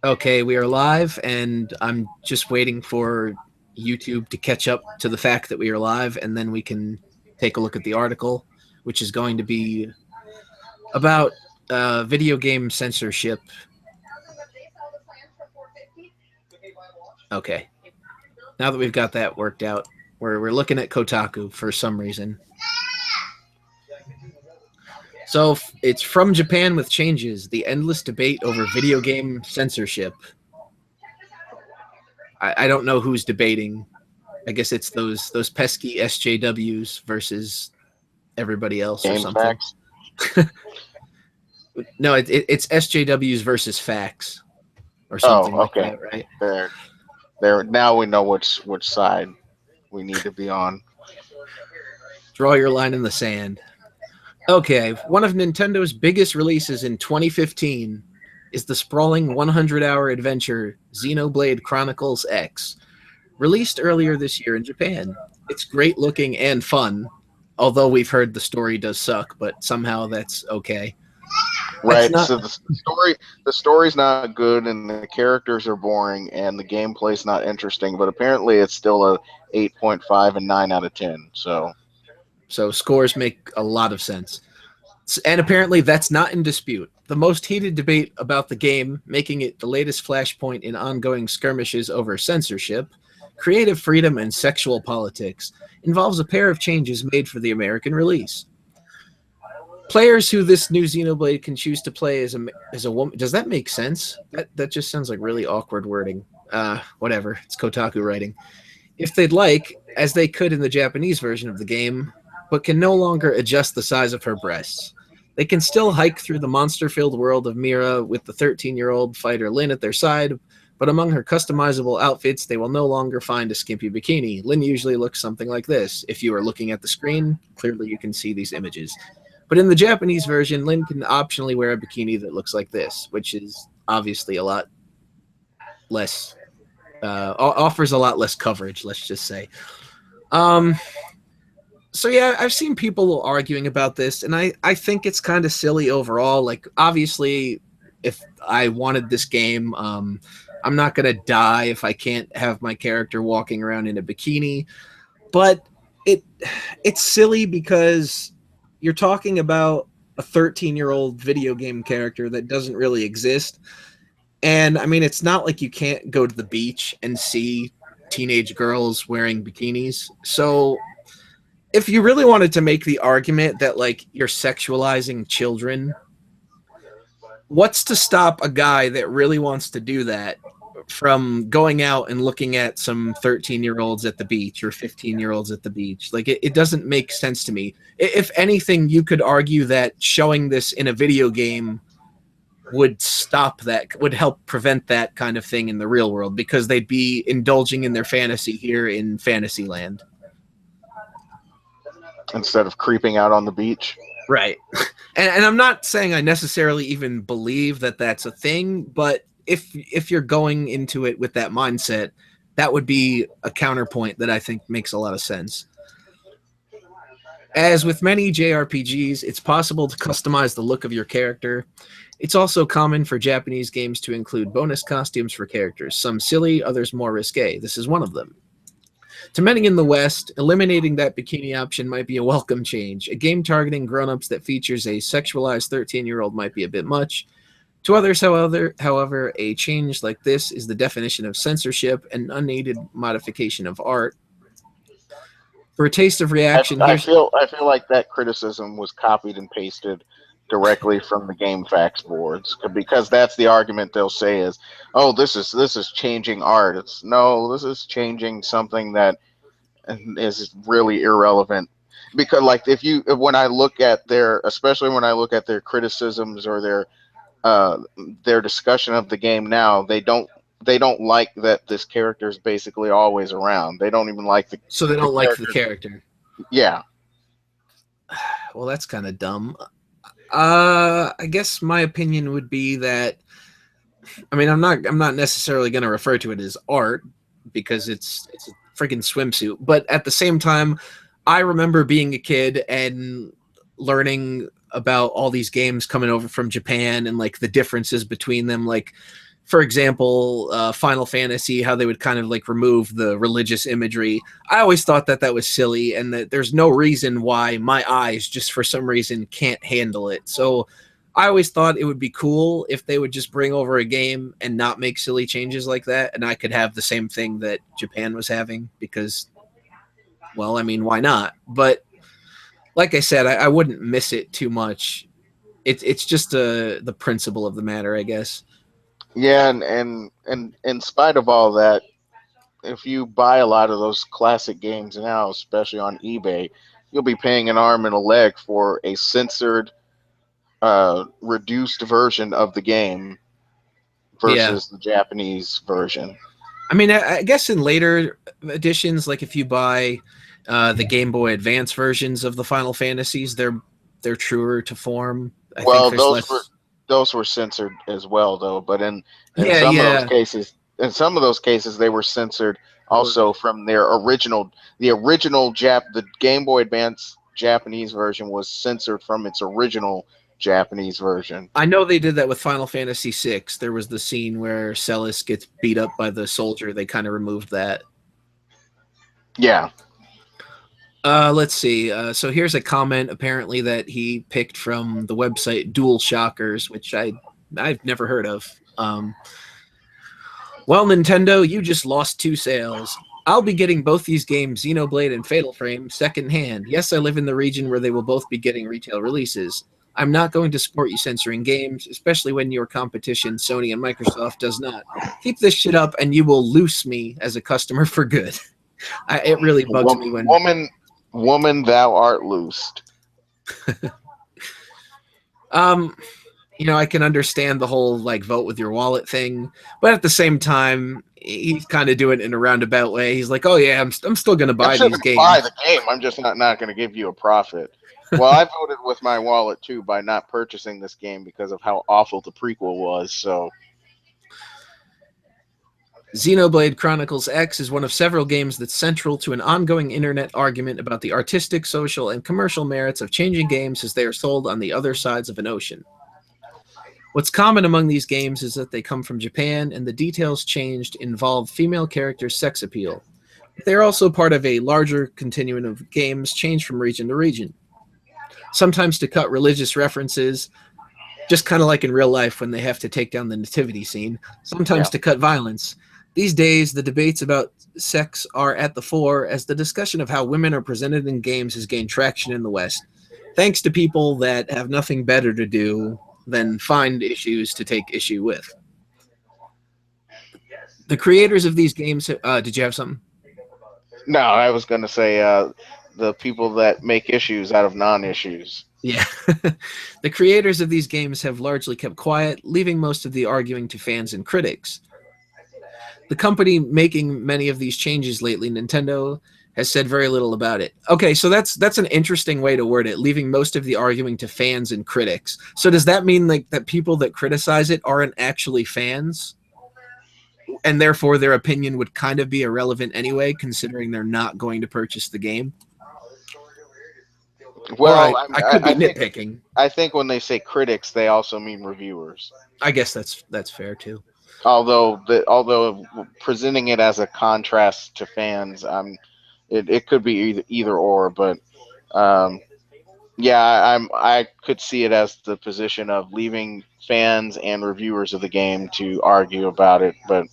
Okay, we are live, and I'm just waiting for YouTube to catch up to the fact that we are live, and then we can take a look at the article, which is going to be about video game censorship. Okay, now that we've got that worked out, we're looking at Kotaku for some reason. So it's from Japan with changes, the endless debate over video game censorship. I don't know who's debating. I guess it's those pesky SJWs versus everybody else or Game something. facts. No, it's SJWs versus facts or something like that, right? There. Now we know which side we need to be on. Draw your line in the sand. Okay, one of Nintendo's biggest releases in 2015 is the sprawling 100-hour adventure Xenoblade Chronicles X, released earlier this year in Japan. It's great looking and fun, although we've heard the story does suck, but somehow that's okay. Right. So the story's not good, and the characters are boring, and the gameplay's not interesting. But apparently, it's still a 8.5 and 9 out of 10. So scores make a lot of sense. And apparently that's not in dispute. The most heated debate about the game, making it the latest flashpoint in ongoing skirmishes over censorship, creative freedom, and sexual politics, involves a pair of changes made for the American release. Players who this new Xenoblade can choose to play as a woman. Does that make sense? That just sounds like really awkward wording. Whatever. It's Kotaku writing. If they'd like, as they could in the Japanese version of the game, but can no longer adjust the size of her breasts. They can still hike through the monster-filled world of Mira with the 13-year-old fighter Lyn at their side, but among her customizable outfits, they will no longer find a skimpy bikini. Lyn usually looks something like this. If you are looking at the screen, clearly you can see these images. But in the Japanese version, Lyn can optionally wear a bikini that looks like this, which is obviously a lot less, offers a lot less coverage, let's just say. So yeah, I've seen people arguing about this, and I think it's kind of silly overall. Like, obviously, if I wanted this game, I'm not going to die if I can't have my character walking around in a bikini. But it's silly because you're talking about a 13-year-old video game character that doesn't really exist. And, I mean, it's not like you can't go to the beach and see teenage girls wearing bikinis. So if you really wanted to make the argument that, like, you're sexualizing children, what's to stop a guy that really wants to do that from going out and looking at some 13-year-olds at the beach or 15-year-olds at the beach? Like, it doesn't make sense to me. If anything, you could argue that showing this in a video game would stop that, would help prevent that kind of thing in the real world, because they'd be indulging in their fantasy here in Fantasyland. instead of creeping out on the beach. Right. And I'm not saying I necessarily even believe that that's a thing, but if you're going into it with that mindset, that would be a counterpoint that I think makes a lot of sense. As with many JRPGs, it's possible to customize the look of your character. It's also common for Japanese games to include bonus costumes for characters, some silly, others more risque. This is one of them. To many in the West, eliminating that bikini option might be a welcome change. A game targeting grown-ups that features a sexualized 13-year-old might be a bit much. To others, however, a change like this is the definition of censorship and unneeded modification of art. For a taste of reaction, I feel like that criticism was copied and pasted directly from the game facts boards, because that's the argument they'll say is, oh, this is changing art. No, this is changing something that is really irrelevant. Because, like, when I look at their criticisms or their discussion of the game now, they don't like that this character is basically always around. They don't even like the so they don't like the character. Yeah. Well, that's kind of dumb. I guess my opinion would be that, I mean, I'm not necessarily going to refer to it as art because it's a freaking swimsuit, but at the same time, I remember being a kid and learning about all these games coming over from Japan and, like, the differences between them. Like, for example, Final Fantasy, how they would kind of like remove the religious imagery. I always thought that that was silly, and that there's no reason why my eyes, just for some reason, can't handle it. So I always thought it would be cool if they would just bring over a game and not make silly changes like that, and I could have the same thing that Japan was having because, well, I mean, why not? But like I said, I wouldn't miss it too much. It's just the principle of the matter, I guess. Yeah, and in spite of all that, if you buy a lot of those classic games now, especially on eBay, you'll be paying an arm and a leg for a censored, reduced version of the game Yeah. versus the Japanese version. I mean, I guess in later editions, like if you buy the Game Boy Advance versions of the Final Fantasies, they're truer to form. I think Well, there's less. those were censored as well, though. But in Yeah, some of those yeah. cases, they were censored also from their original. The Game Boy Advance Japanese version was censored from its original Japanese version. I know they did that with Final Fantasy VI. There was the scene where Celis gets beat up by the soldier. They kind of removed that. Yeah. Let's see. So here's a comment apparently that he picked from the website Dual Shockers, which I've never heard of. Well, Nintendo, you just lost 2 sales. I'll be getting both these games, Xenoblade and Fatal Frame, secondhand. Yes, I live in the region where they will both be getting retail releases. I'm not going to support you censoring games, especially when your competition, Sony and Microsoft, does not. Keep this shit up and you will loose me as a customer for good. It really bugs me when. Woman, woman, thou art loosed. Um, I can understand the whole like vote with your wallet thing, but at the same time, he's kind of doing it in a roundabout way. He's like, "Oh yeah, I'm still gonna I'm buy still these going to buy the games." game. I'm just not going to give you a profit. Well, I voted with my wallet too by not purchasing this game because of how awful the prequel was. So Xenoblade Chronicles X is one of several games that's central to an ongoing internet argument about the artistic, social, and commercial merits of changing games as they are sold on the other sides of an ocean. What's common among these games is that they come from Japan, and the details changed involve female characters' sex appeal. They're also part of a larger continuum of games changed from region to region. Sometimes to cut religious references, just kind of like in real life when they have to take down the nativity scene, sometimes yeah. to cut violence. These days, the debates about sex are at the fore as the discussion of how women are presented in games has gained traction in the West, thanks to people that have nothing better to do than find issues to take issue with. The creators of these games, did you have something? No, I was going to say the people that make issues out of non-issues. Yeah. The creators of these games have largely kept quiet, leaving most of the arguing to fans and critics. The company making many of these changes lately, Nintendo, has said very little about it. Okay, so that's an interesting way to word it, leaving most of the arguing to fans and critics. So does that mean like that people that criticize it aren't actually fans? And therefore their opinion would kind of be irrelevant anyway, considering they're not going to purchase the game? Or Well, I could be I think nitpicking. when they say critics, they also mean reviewers. I guess that's fair too. Although presenting it as a contrast to fans, it could be either or, but um, yeah, I could see it as the position of leaving fans and reviewers of the game to argue about it. But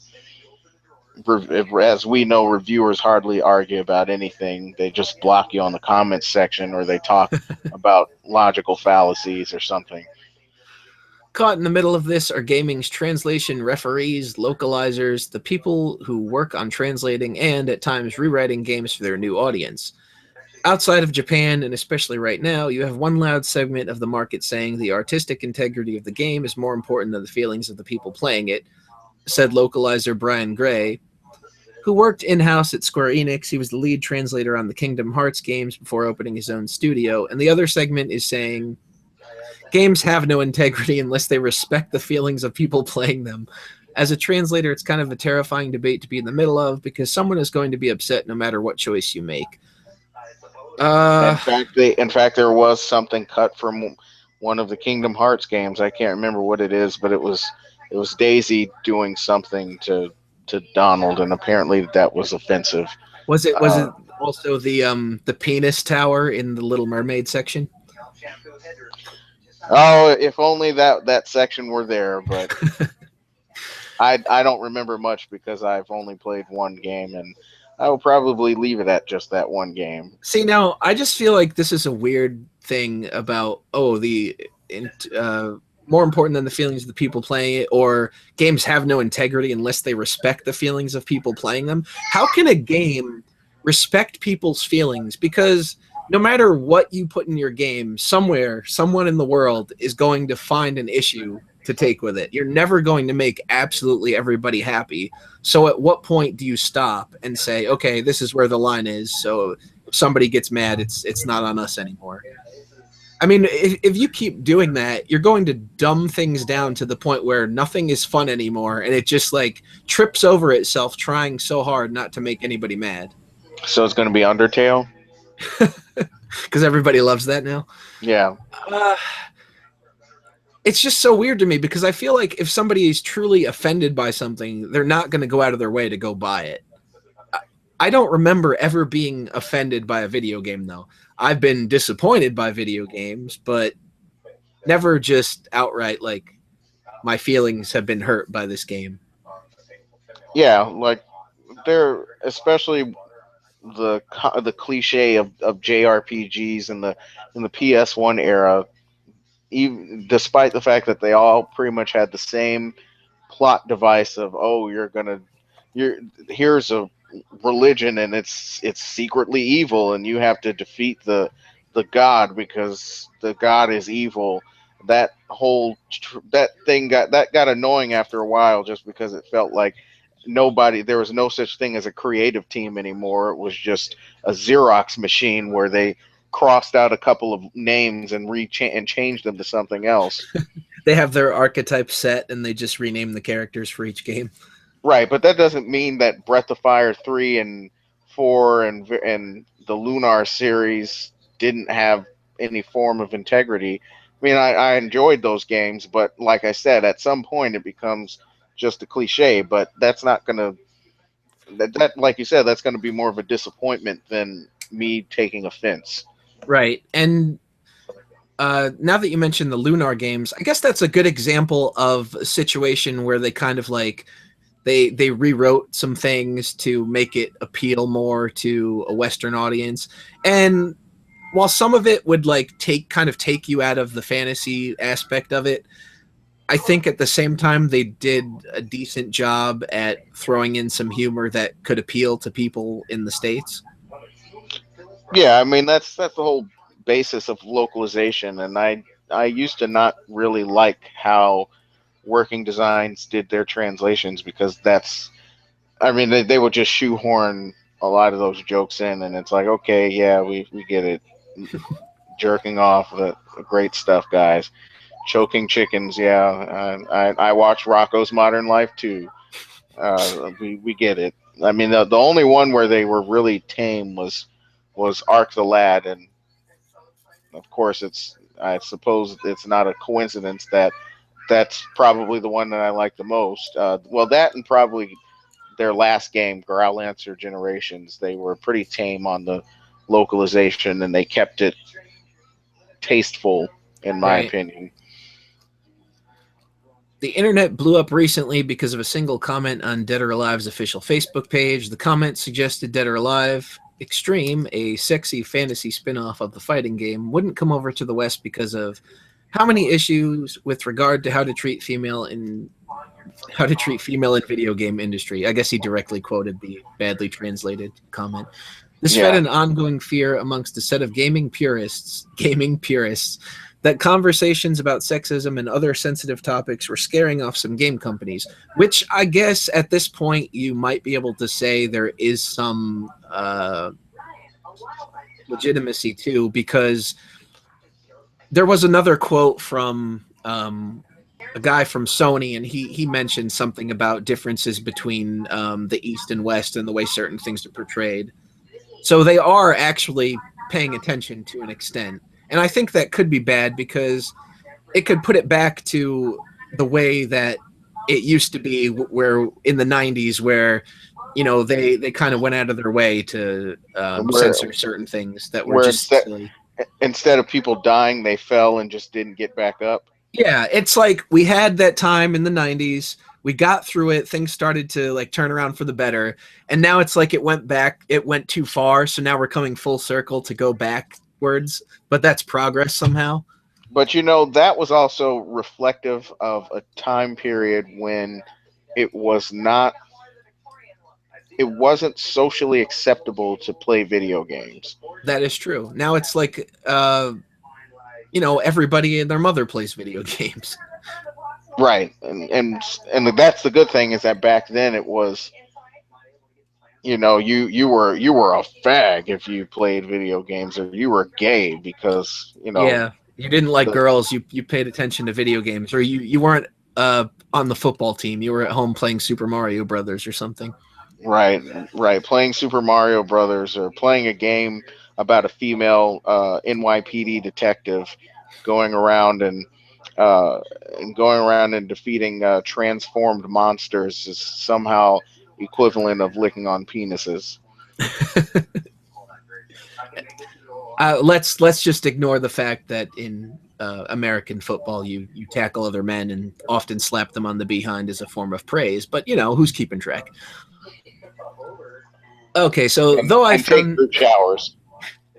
as we know, reviewers hardly argue about anything. They just block you on the comments section, or they talk about logical fallacies or something. Caught in the middle of this are gaming's translation referees, localizers, the people who work on translating and, at times, rewriting games for their new audience. Outside of Japan, and especially right now, you have one loud segment of the market saying the artistic integrity of the game is more important than the feelings of the people playing it, said localizer Brian Gray, who worked in-house at Square Enix. He was the lead translator on the Kingdom Hearts games before opening his own studio. And the other segment is saying games have no integrity unless they respect the feelings of people playing them. As a translator, it's kind of a terrifying debate to be in the middle of because someone is going to be upset no matter what choice you make. Uh, In fact, there was something cut from one of the Kingdom Hearts games. I can't remember what it is, but it was Daisy doing something to Donald, and apparently that was offensive. Was it Uh, also the penis tower in the Little Mermaid section? oh, if only that section were there, but I don't remember much because I've only played one game, and I will probably leave it at just that one game. See, now I just feel like this is a weird thing about uh, more important than the feelings of the people playing it, or games have no integrity unless they respect the feelings of people playing them. How can a game respect people's feelings? Because no matter what you put in your game, somewhere, someone in the world is going to find an issue to take with it. You're never going to make absolutely everybody happy. So at what point do you stop and say, okay, this is where the line is? So if somebody gets mad, it's not on us anymore. I mean, if you keep doing that, you're going to dumb things down to the point where nothing is fun anymore, and it just like trips over itself trying so hard not to make anybody mad. So it's going to be Undertale. Because everybody loves that now. Yeah. Uh, it's just so weird to me because I feel like if somebody is truly offended by something, they're not going to go out of their way to go buy it. I don't remember ever being offended by a video game, though. I've been disappointed by video games, but never just outright like my feelings have been hurt by this game. Yeah, like they're especially the cliche of JRPGs in the PS1 era, even despite the fact that they all pretty much had the same plot device of, oh, you're here's a religion and it's secretly evil and you have to defeat the god because the god is evil. That thing got annoying after a while, just because it felt like there was no such thing as a creative team anymore. It was just a Xerox machine where they crossed out a couple of names and and changed them to something else. They have their archetype set and they just rename the characters for each game. Right, but that doesn't mean that Breath of Fire 3 and 4 and the Lunar series didn't have any form of integrity. I mean, I enjoyed those games, but like I said, at some point it becomes just a cliche. But that's not going to that like you said, that's going to be more of a disappointment than me taking offense. Right. And now that you mentioned the Lunar games, I guess that's a good example of a situation where they kind of like they rewrote some things to make it appeal more to a Western audience. And while some of it would like take you out of the fantasy aspect of it, I think at the same time they did a decent job at throwing in some humor that could appeal to people in the States. Yeah, I mean that's the whole basis of localization, and I used to not really like how working designs did their translations, because that's I mean they would just shoehorn a lot of those jokes in, and it's like, okay, yeah, we get it. Jerking off, great stuff, guys. Choking chickens, yeah. I watch Rocco's Modern Life too. We get it. I mean, the only one where they were really tame was Ark the Lad, and of course, I suppose it's not a coincidence that that's probably the one that I like the most. Well, that and probably their last game, Growlancer Generations, they were pretty tame on the localization, and they kept it tasteful, in my Right. opinion. The internet blew up recently because of a single comment on Dead or Alive's official Facebook page. The comment suggested Dead or Alive Extreme, a sexy fantasy spin-off of the fighting game, wouldn't come over to the West because of how many issues with regard to how to treat female in video game industry. I guess he directly quoted the badly translated comment. This fed Yeah, an ongoing fear amongst a set of gaming purists, that conversations about sexism and other sensitive topics were scaring off some game companies, which I guess at this point you might be able to say there is some legitimacy to, because there was another quote from a guy from Sony, and he mentioned something about differences between the East and West and the way certain things are portrayed. So they are actually paying attention to an extent. And I think that could be bad because it could put it back to the way that it used to be where in the 90s where they kind of went out of their way to where censor certain things that were where just instead silly. instead of people dying, they fell and just didn't get back up. Yeah, it's like we had that time in the 90s. We got through it. Things started to like turn around for the better. And now it's like it went too far. So now we're coming full circle to go backwards. But that's progress somehow. But that was also reflective of a time period when it was not it wasn't socially acceptable to play video games. That is true. Now it's like, everybody and their mother plays video games. Right. And that's the good thing is that back then it was you were a fag if you played video games, or you were gay because Yeah. You didn't like the girls. You paid attention to video games, or you weren't on the football team. You were at home playing Super Mario Brothers or something. right, right, playing Super Mario Brothers, or playing a game about a female NYPD detective going around uh, and going around and defeating transformed monsters is somehow equivalent of licking on penises. Let's just ignore the fact that in American football, you tackle other men and often slap them on the behind as a form of praise. But who's keeping track? Okay, so and though I and take found group showers.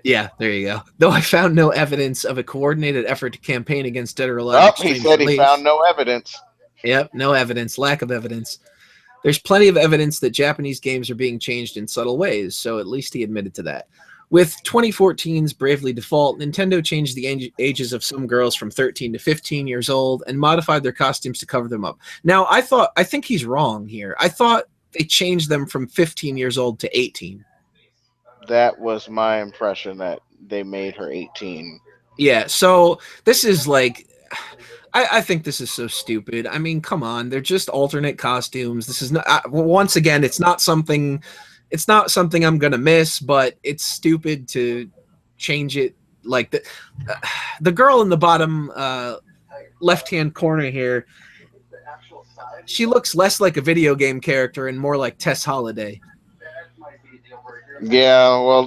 yeah, there you go. Though I found no evidence of a coordinated effort to campaign against Dead or Alive Oh, he Extreme's said he found release. no evidence. Yep, no evidence, lack of evidence. There's plenty of evidence that Japanese games are being changed in subtle ways, so at least he admitted to that. With 2014's Bravely Default, Nintendo changed the ages of some girls from 13 to 15 years old and modified their costumes to cover them up. Now, I think he's wrong here. I thought they changed them from 15 years old to 18. That was my impression, that they made her 18. Yeah, so this is like I think this is so stupid. I mean, come on, they're just alternate costumes. This is not once again, it's not something I'm gonna miss, but it's stupid to change it like the girl in the bottom left hand corner here. She looks less like a video game character and more like Tess Holiday. Yeah,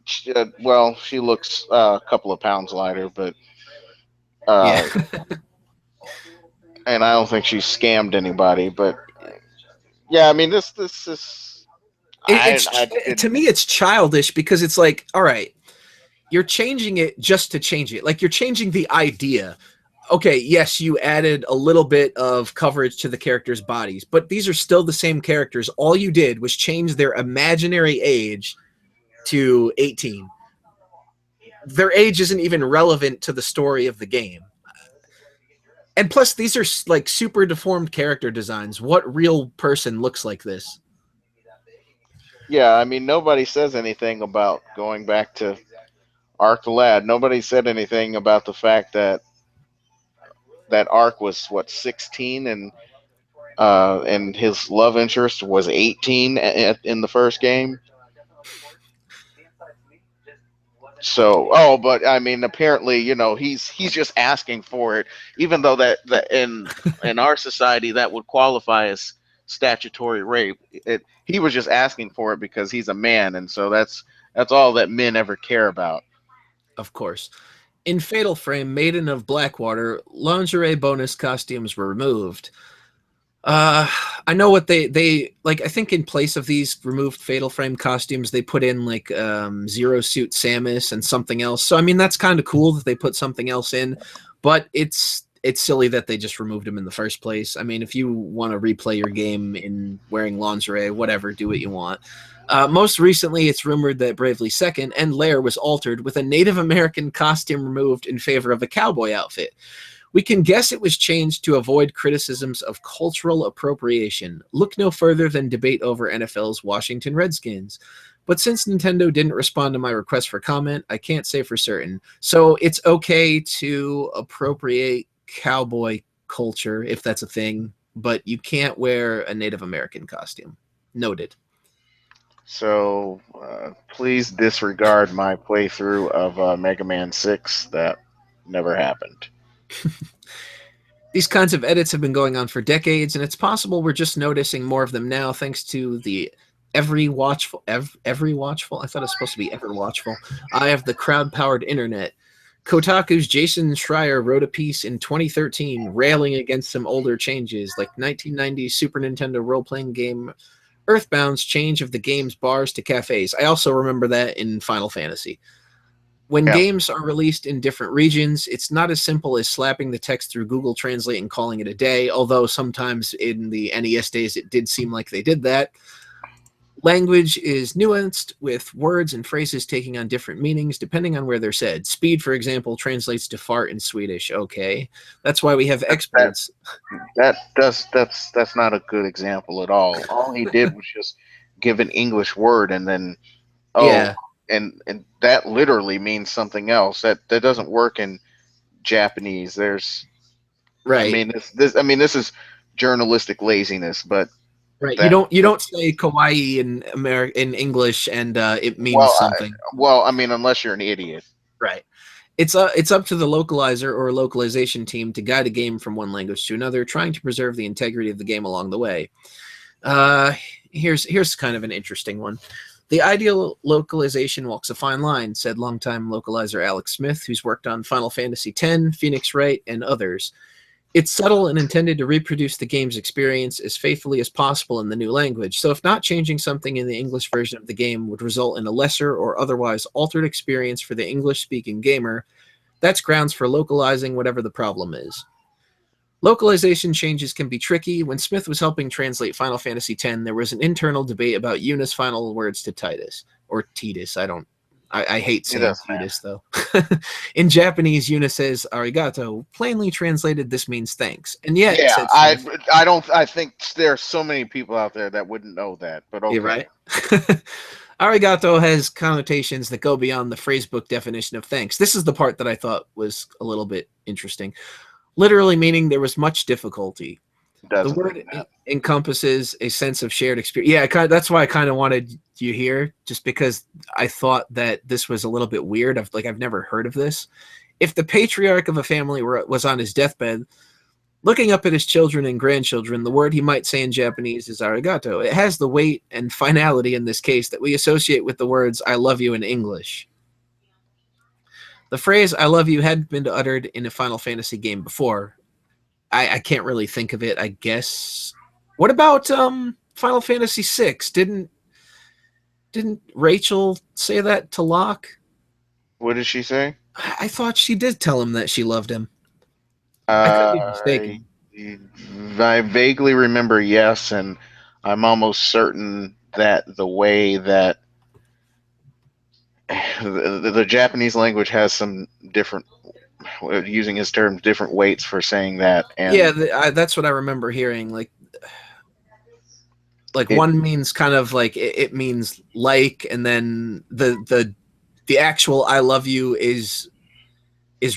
she looks a couple of pounds lighter, but Yeah, uh, and I don't think she scammed anybody. But yeah, I mean, this is I to didn't. me it's childish because it's like, all right, you're changing it just to change it. Like you're changing the idea. Okay, yes, you added a little bit of coverage to the characters' bodies, but these are still the same characters. All you did was change their imaginary age to 18. Their age isn't even relevant to the story of the game. And plus, these are like super deformed character designs. What real person looks like this? Yeah, I mean, nobody says anything about going back to Ark the Lad. Nobody said anything about the fact that Ark was, what, 16, and his love interest was 18 in the first game. So, but I mean, apparently, he's just asking for it, even though that in our society that would qualify as statutory rape. He was just asking for it because he's a man, and so that's all that men ever care about. Of course. In Fatal Frame, Maiden of Blackwater, lingerie bonus costumes were removed. Uh, I know what they like. I think in place of these removed Fatal Frame costumes, they put in like Zero Suit Samus and something else. So I mean, that's kind of cool that they put something else in, but it's silly that they just removed him in the first place. I mean, if you want to replay your game in wearing lingerie, whatever, do what you want. Most recently, it's rumored that Bravely Second and Lair was altered with a Native American costume removed in favor of a cowboy outfit. We can guess it was changed to avoid criticisms of cultural appropriation. Look no further than debate over NFL's Washington Redskins. But since Nintendo didn't respond to my request for comment, I can't say for certain. So it's okay to appropriate cowboy culture if that's a thing, but you can't wear a Native American costume. Noted. So please disregard my playthrough of Mega Man 6. That never happened. These kinds of edits have been going on for decades, and it's possible we're just noticing more of them now thanks to the every watchful. I thought it was supposed to be ever watchful. Eye of the crowd-powered internet. Kotaku's Jason Schreier wrote a piece in 2013 railing against some older changes, like 1990's Super Nintendo role-playing game Earthbound's change of the game's bars to cafes. I also remember that in Final Fantasy. When Yeah, games are released in different regions, it's not as simple as slapping the text through Google Translate and calling it a day, although sometimes in the NES days it did seem like they did that. Language is nuanced, with words and phrases taking on different meanings depending on where they're said. Speed, for example, translates to fart in Swedish. Okay. That's why we have that experts. that's not a good example at all. All he did was just give an English word and then oh, Yeah, and that literally means something else. That doesn't work in Japanese. There's I right. mean this is journalistic laziness, but Right. You that don't say kawaii in in English and it means well something. I mean unless you're an idiot. Right. It's up to the localizer or localization team to guide a game from one language to another, trying to preserve the integrity of the game along the way. Uh, here's kind of an interesting one. The ideal localization walks a fine line, said longtime localizer Alex Smith, who's worked on Final Fantasy X, Phoenix Wright, and others. It's subtle and intended to reproduce the game's experience as faithfully as possible in the new language. So, if not changing something in the English version of the game would result in a lesser or otherwise altered experience for the English speaking gamer, that's grounds for localizing whatever the problem is. Localization changes can be tricky. When Smith was helping translate Final Fantasy X, there was an internal debate about Yuna's final words to Titus or Titus. I hate It saying doesn't matter. Titus though. In Japanese, Yuna says arigato. Plainly translated, this means thanks. And yet, Yeah, said Smith, I don't I think there's so many people out there that wouldn't know that, but yeah, okay. right. Arigato has connotations that go beyond the phrasebook definition of thanks. This is the part that I thought was a little bit interesting. Literally meaning there was much difficulty. It The doesn't word mean that. encompasses a sense of shared experience. Yeah, that's why I kind of wanted you here, just because I thought that this was a little bit weird. I've never heard of this. If the patriarch of a family was on his deathbed, looking up at his children and grandchildren, the word he might say in Japanese is arigato. It has the weight and finality in this case that we associate with the words "I love you" in English. The phrase "I love you" hadn't been uttered in a Final Fantasy game before. I can't really think of it. I guess. What about Final Fantasy VI? Didn't Rachel say that to Locke? What did she say? I thought she did tell him that she loved him. I could be I mistaken. I vaguely remember yes, and I'm almost certain that the way that the Japanese language has some different using his terms different weights for saying that, Yeah, and that's what I remember hearing. Like it one means kind of like it means like, and then the actual "I love you" is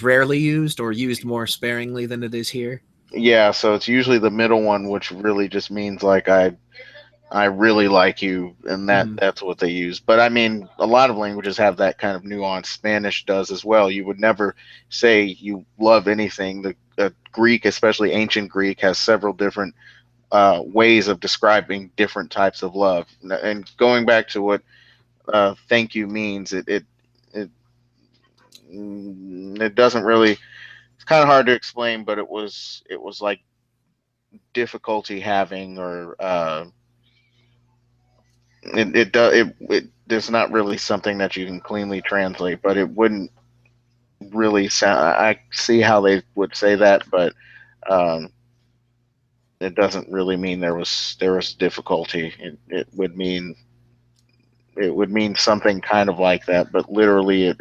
rarely used or used more sparingly than it is here. yeah, so it's usually the middle one, which really just means like I really like you, and Mm-hmm. that's what they use. But I mean, a lot of languages have that kind of nuance. Spanish does as well. You would never say you love anything. The Greek, especially ancient Greek, has several different ways of describing different types of love. And going back to what thank you means, it it doesn't really. It's kind of hard to explain, but it was like difficulty having or it there's not really something that you can cleanly translate, but it wouldn't really sound. I see how they would say that, but um, it doesn't really mean there was difficulty. It would mean something kind of like that, but literally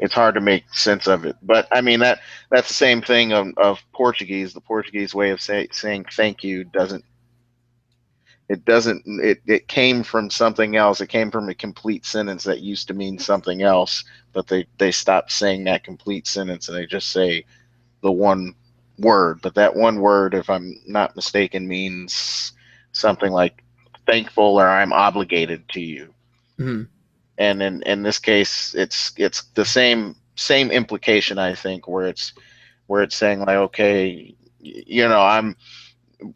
it's hard to make sense of it. But I mean that's the same thing of Portuguese. The Portuguese way of saying thank you it came from something else. It came from a complete sentence that used to mean something else, but they stopped saying that complete sentence and they just say the one word. But that one word, if I'm not mistaken, means something like thankful or I'm obligated to you. Mm-hmm. And in this case it's the same implication, I think, where it's saying like, okay, I'm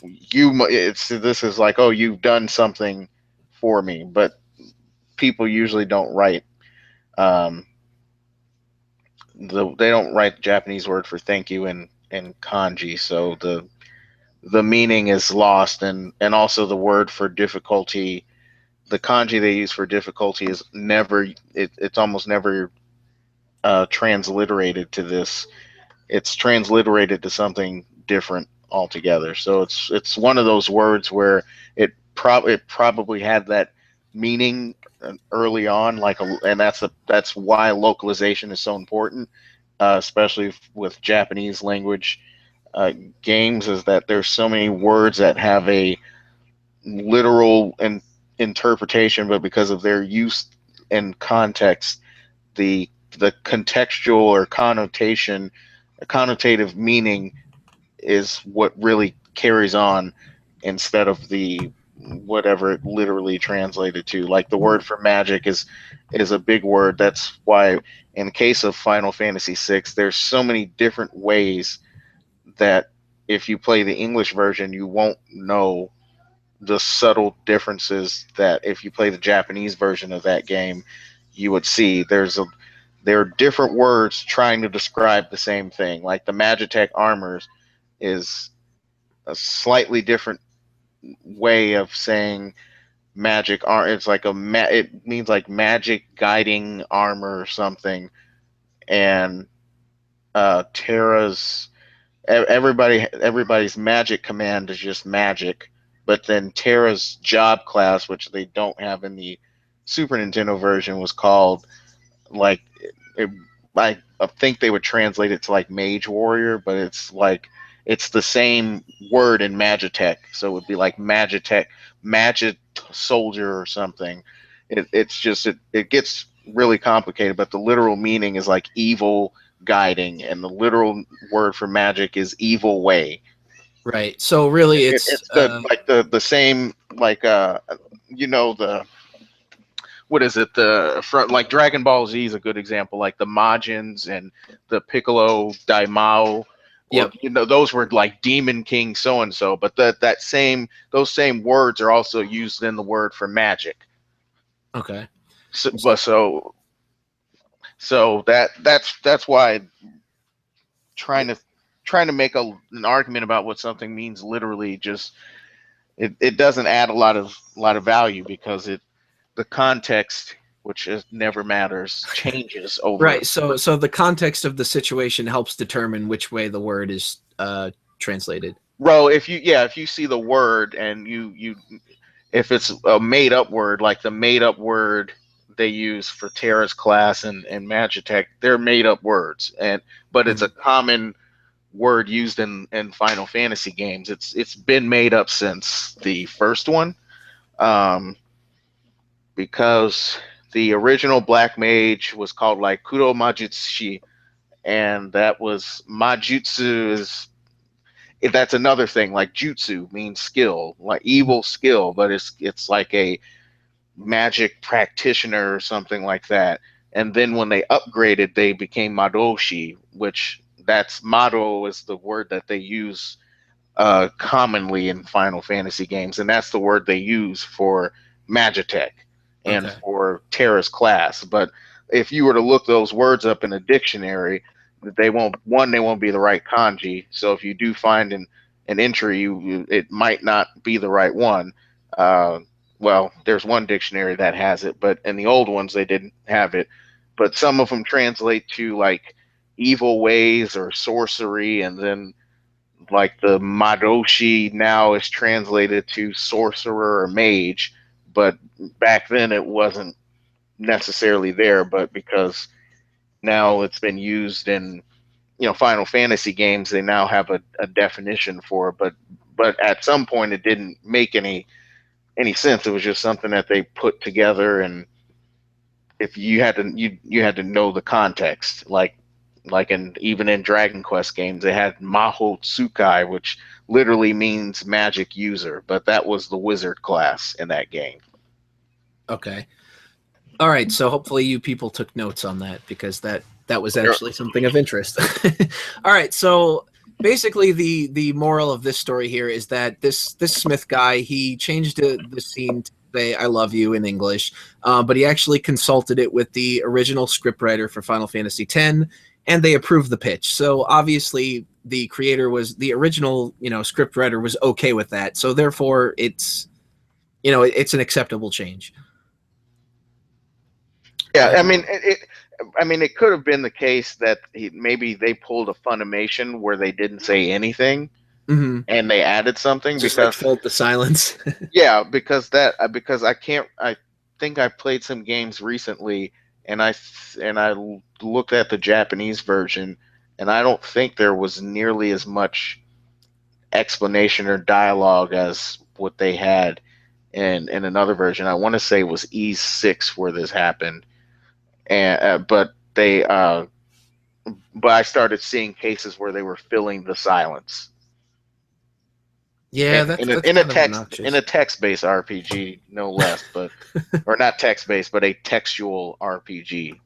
you. It's this is like, oh, you've done something for me, but people usually don't write. Um, they don't write the Japanese word for thank you in kanji, so the meaning is lost, and also the word for difficulty, the kanji they use for difficulty is never it's almost never transliterated to this. It's transliterated to something different altogether. So it's one of those words where it probably had that meaning early on, and that's why localization is so important, especially with Japanese language uh, games, is that there's so many words that have a literal interpretation, but because of their use and context, the the contextual or connotative meaning is what really carries on instead of the whatever it literally translated to. Like the word for magic is a big word. That's why in the case of Final Fantasy VI, there's so many different ways that if you play the English version, you won't know the subtle differences that if you play the Japanese version of that game, you would see. There are different words trying to describe the same thing. Like the Magitech armors is a slightly different way of saying magic arm. It's like it means like magic guiding armor or something. And Terra's everybody's magic command is just magic, but then Terra's job class, which they don't have in the Super Nintendo version, was called like it, I think they would translate it to like mage warrior, but it's like it's the same word in Magitech, so it would be like Magitech, Magit soldier or something. It's just it gets really complicated, but the literal meaning is like evil guiding, and the literal word for magic is evil way. Right. So really, it's It's the same like the what is it, the front, like Dragon Ball Z is a good example, like the Majins and the Piccolo Daimao, or yep. those were like Demon King so and so, but those same words are also used in the word for magic. Okay. So, that's why trying to make an argument about what something means literally just it doesn't add a lot of value, because the context, which never matters, changes over. Right. So the context of the situation helps determine which way the word is translated. Bro, if you see the word and if it's a made up word, like the made up word they use for Terra's class and Magitech, they're made up words, but it's a Mhm. common word used in Final Fantasy games. It's been made up since the first one, um, because the original Black Mage was called like Kuro Majutsushi, and that was Majutsu is that's another thing. Like jutsu means skill, like evil skill, but it's like a magic practitioner or something like that. And then when they upgraded, they became Madoshi, which that's Mado is the word that they use commonly in Final Fantasy games, and that's the word they use for Magitech and Okay. for Terra's class. But if you were to look those words up in a dictionary, they won't be the right kanji. So if you do find an entry, it might not be the right one. Uh, well, there's one dictionary that has it, but in the old ones they didn't have it. But some of them translate to like evil ways or sorcery, and then like the Madoshi now is translated to sorcerer or mage, but back then it wasn't necessarily there. But because now it's been used in Final Fantasy games, they now have a definition for it. But at some point it didn't make any sense. It was just something that they put together, and if you had to know the context, even in Dragon Quest games, they had Maho Tsukai, which literally means magic user, but that was the wizard class in that game. Okay. All right. So hopefully you people took notes on that because that was actually something of interest. All right. So basically the moral of this story here is that this Smith guy, he changed the scene to say "I love you" in English, but he actually consulted it with the original scriptwriter for Final Fantasy X, and they approved the pitch. So obviously, the creator was the original, scriptwriter was okay with that. So therefore, it's an acceptable change. Yeah, I mean, I mean, it could have been the case that maybe they pulled a Funimation where they didn't say anything Mm-hmm. and they added something Just like because, felt the silence. yeah, because I can't. I think I played some games recently, and I looked at the Japanese version, and I don't think there was nearly as much explanation or dialogue as what they had in another version. I want to say it was E6 where this happened, and but I started seeing cases where they were filling the silence Yeah, that's in a kind of in a obnoxious. text based RPG, no less, but or not text based, but a textual RPG.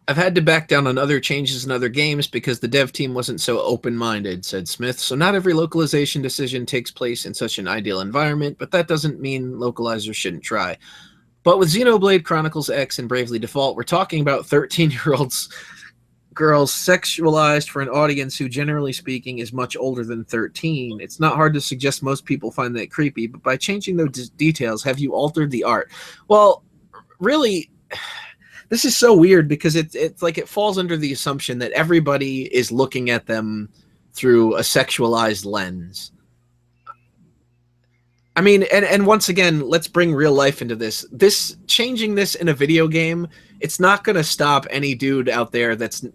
I've had to back down on other changes in other games because the dev team wasn't so open minded, said Smith. So, not every localization decision takes place in such an ideal environment, but that doesn't mean localizers shouldn't try. But with Xenoblade Chronicles X and Bravely Default, we're talking about 13-year-olds girls sexualized for an audience who, generally speaking, is much older than 13. It's not hard to suggest most people find that creepy, but by changing those details, have you altered the art? Well, really, this is so weird because it's like it falls under the assumption that everybody is looking at them through a sexualized lens. I mean, and once again, let's bring real life into this. This changing this in a video game, it's not going to stop any dude out there that's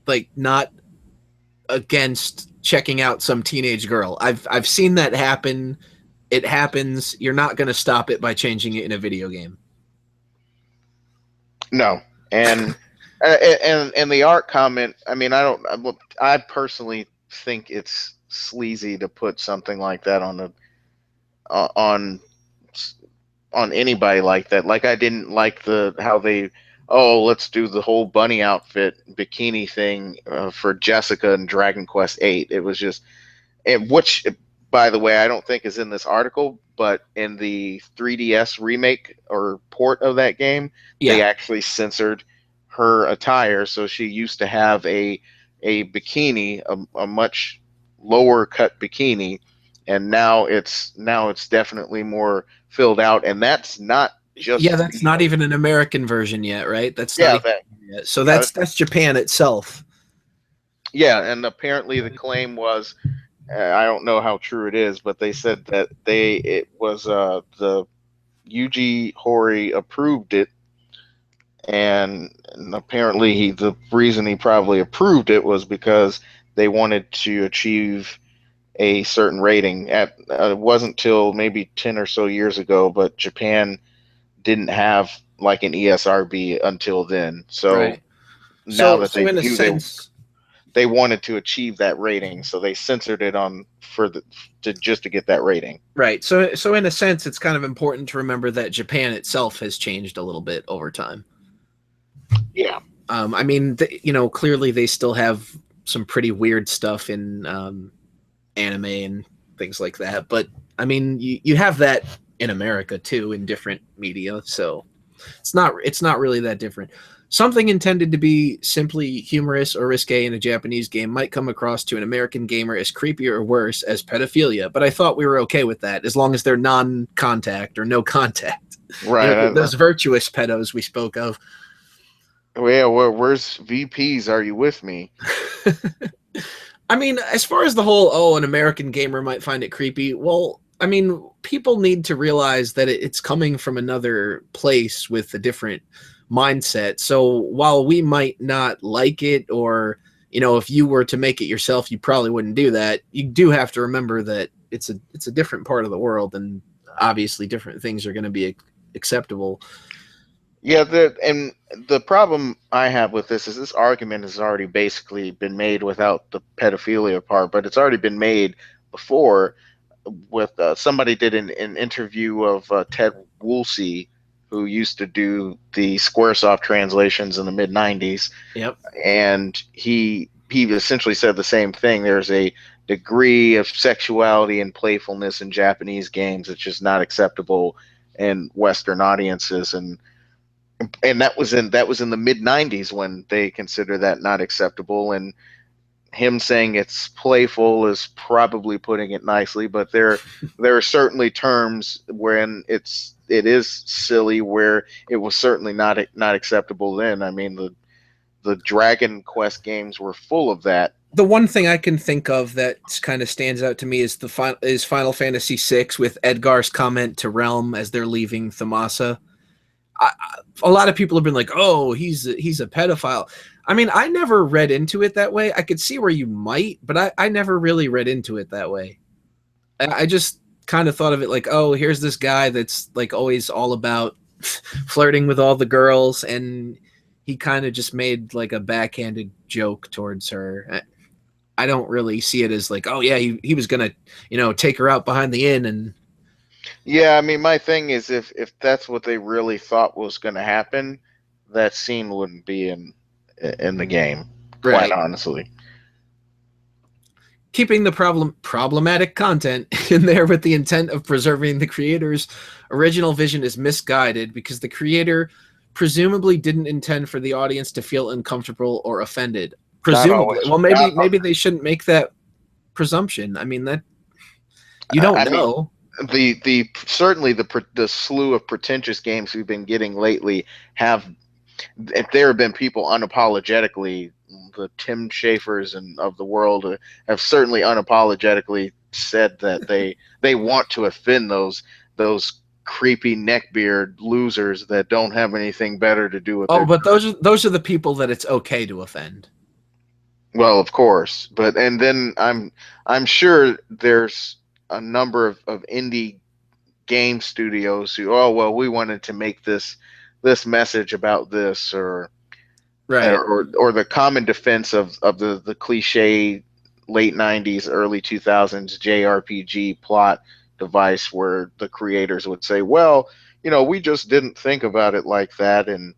like not against checking out some teenage girl. I've seen that happen. It happens. You're not going to stop it by changing it in a video game. No, and and the art comment. I mean, I personally think it's sleazy to put something like that on on anybody like that. Like I didn't like the how they let's do the whole bunny outfit bikini thing for Jessica and Dragon Quest 8. It was just which by the way I don't think is in this article, but in the 3DS remake or port of that game, they Yeah. actually censored her attire. So she used to have a bikini, a much lower cut bikini, and now it's definitely more filled out, and that's not Yeah, just that's not even an American version yet, right? That's not yeah even that yet. So yeah that's Japan itself. yeah, and apparently the claim was I don't know how true it is, but they said that it was the Yuji Horii approved it, and apparently the reason he probably approved it was because they wanted to achieve a certain rating. It wasn't till maybe 10 or so years ago, but Japan didn't have like an ESRB until then. So Right. now So that so they in a knew sense, they wanted to achieve that rating, so they censored it on for the to just to get that rating. right. So in a sense, it's kind of important to remember that Japan itself has changed a little bit over time. Yeah. I mean, clearly they still have some pretty weird stuff in anime and things like that, but I mean, you have that in America too in different media, so it's not really that different. Something intended to be simply humorous or risque in a Japanese game might come across to an American gamer as creepy or worse as pedophilia, but I thought we were okay with that as long as they're non-contact or no contact. Right. Those virtuous pedos we spoke of. Well, yeah, where's VPs? Are you with me? I mean, as far as the whole, oh, an American gamer might find it creepy, well, I mean, people need to realize that it's coming from another place with a different mindset. So while we might not like it, or, if you were to make it yourself, you probably wouldn't do that. You do have to remember that it's a different part of the world, and obviously different things are going to be acceptable. Yeah, and the problem I have with this argument has already basically been made without the pedophilia part, but it's already been made before with somebody did an interview of Ted Woolsey, who used to do the Squaresoft translations in the mid '90s, Yep. and he he essentially said the same thing. There's a degree of sexuality and playfulness in Japanese games that's just not acceptable in Western audiences, and that was in the mid '90s when they consider that not acceptable. And him saying it's playful is probably putting it nicely, but there are certainly terms when it is silly where it was certainly not acceptable then. I mean, the Dragon Quest games were full of that. The one thing I can think of that kind of stands out to me is Final Fantasy VI with Edgar's comment to Realm as they're leaving Thamasa. A lot of people have been like, "Oh, he's a pedophile." I mean, I never read into it that way. I could see where you might, but I never really read into it that way. I just kind of thought of it like, "Oh, here's this guy that's like always all about flirting with all the girls," and he kind of just made like a backhanded joke towards her. I don't really see it as like, oh yeah, he was gonna, take her out behind the inn and Yeah, I mean, my thing is if that's what they really thought was going to happen, that scene wouldn't be in the game, quite right. honestly. Keeping the problematic content in there with the intent of preserving the creator's original vision is misguided because the creator presumably didn't intend for the audience to feel uncomfortable or offended. Not Presumably. always. Well, Not. maybe they shouldn't make that presumption. I mean, that you don't I mean, know. the certainly the slew of pretentious games we've been getting lately have, if there have been people unapologetically, the Tim Schafers and of the world have certainly unapologetically said that they want to offend those creepy neckbeard losers that don't have anything better to do with Oh, their. but those are the people that it's okay to offend. Well, of course, but and then I'm sure there's a number of indie game studios who, oh well, we wanted to make this message about this, Right. or the common defense of the cliche late '90s, early 2000s JRPG plot device where the creators would say, well, we just didn't think about it like that, and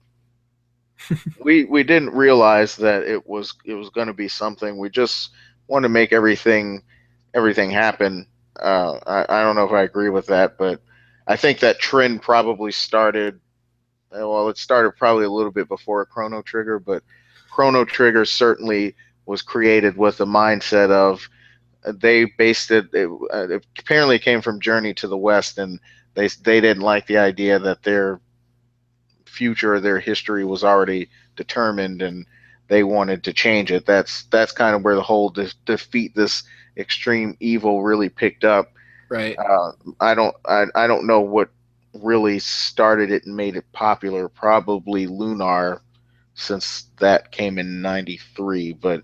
we didn't realize that it was going to be something. We just want to make everything happen. I don't know if I agree with that, but I think that trend probably started. Well, it started probably a little bit before Chrono Trigger, but Chrono Trigger certainly was created with the mindset of they based it apparently came from Journey to the West, and they didn't like the idea that their future, their history was already determined, and they wanted to change it. That's kind of where the whole defeat this extreme evil really picked up. Right. I don't know what really started it and made it popular. Probably Lunar, since that came in '93. But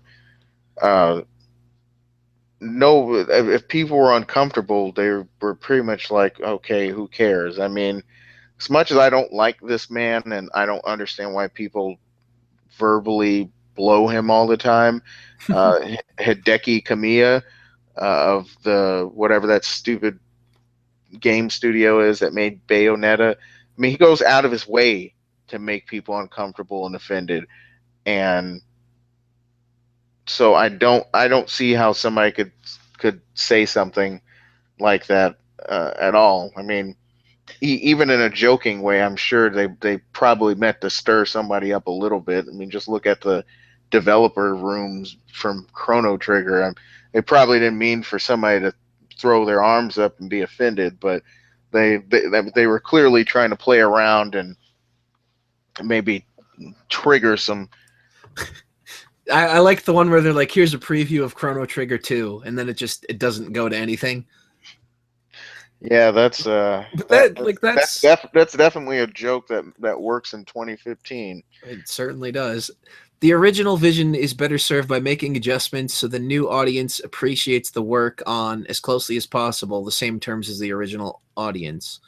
uh, no, if people were uncomfortable, they were pretty much like, okay, who cares? I mean, as much as I don't like this man and I don't understand why people verbally blow him all the time, uh, Hideki Kamiya, of the whatever that stupid game studio is that made Bayonetta. I mean, he goes out of his way to make people uncomfortable and offended, and so I don't see how somebody could say something like that at all. I mean, even in a joking way, I'm sure they probably meant to stir somebody up a little bit. I mean, just look at the developer rooms from Chrono Trigger. They probably didn't mean for somebody to throw their arms up and be offended, but they were clearly trying to play around and maybe trigger some. I like the one where they're like, "Here's a preview of Chrono Trigger 2," and then it doesn't go to anything. Yeah, that's But that like that's definitely a joke that works in 2015. it certainly does. The original vision is better served by making adjustments so the new audience appreciates the work on as closely as possible the same terms as the original audience.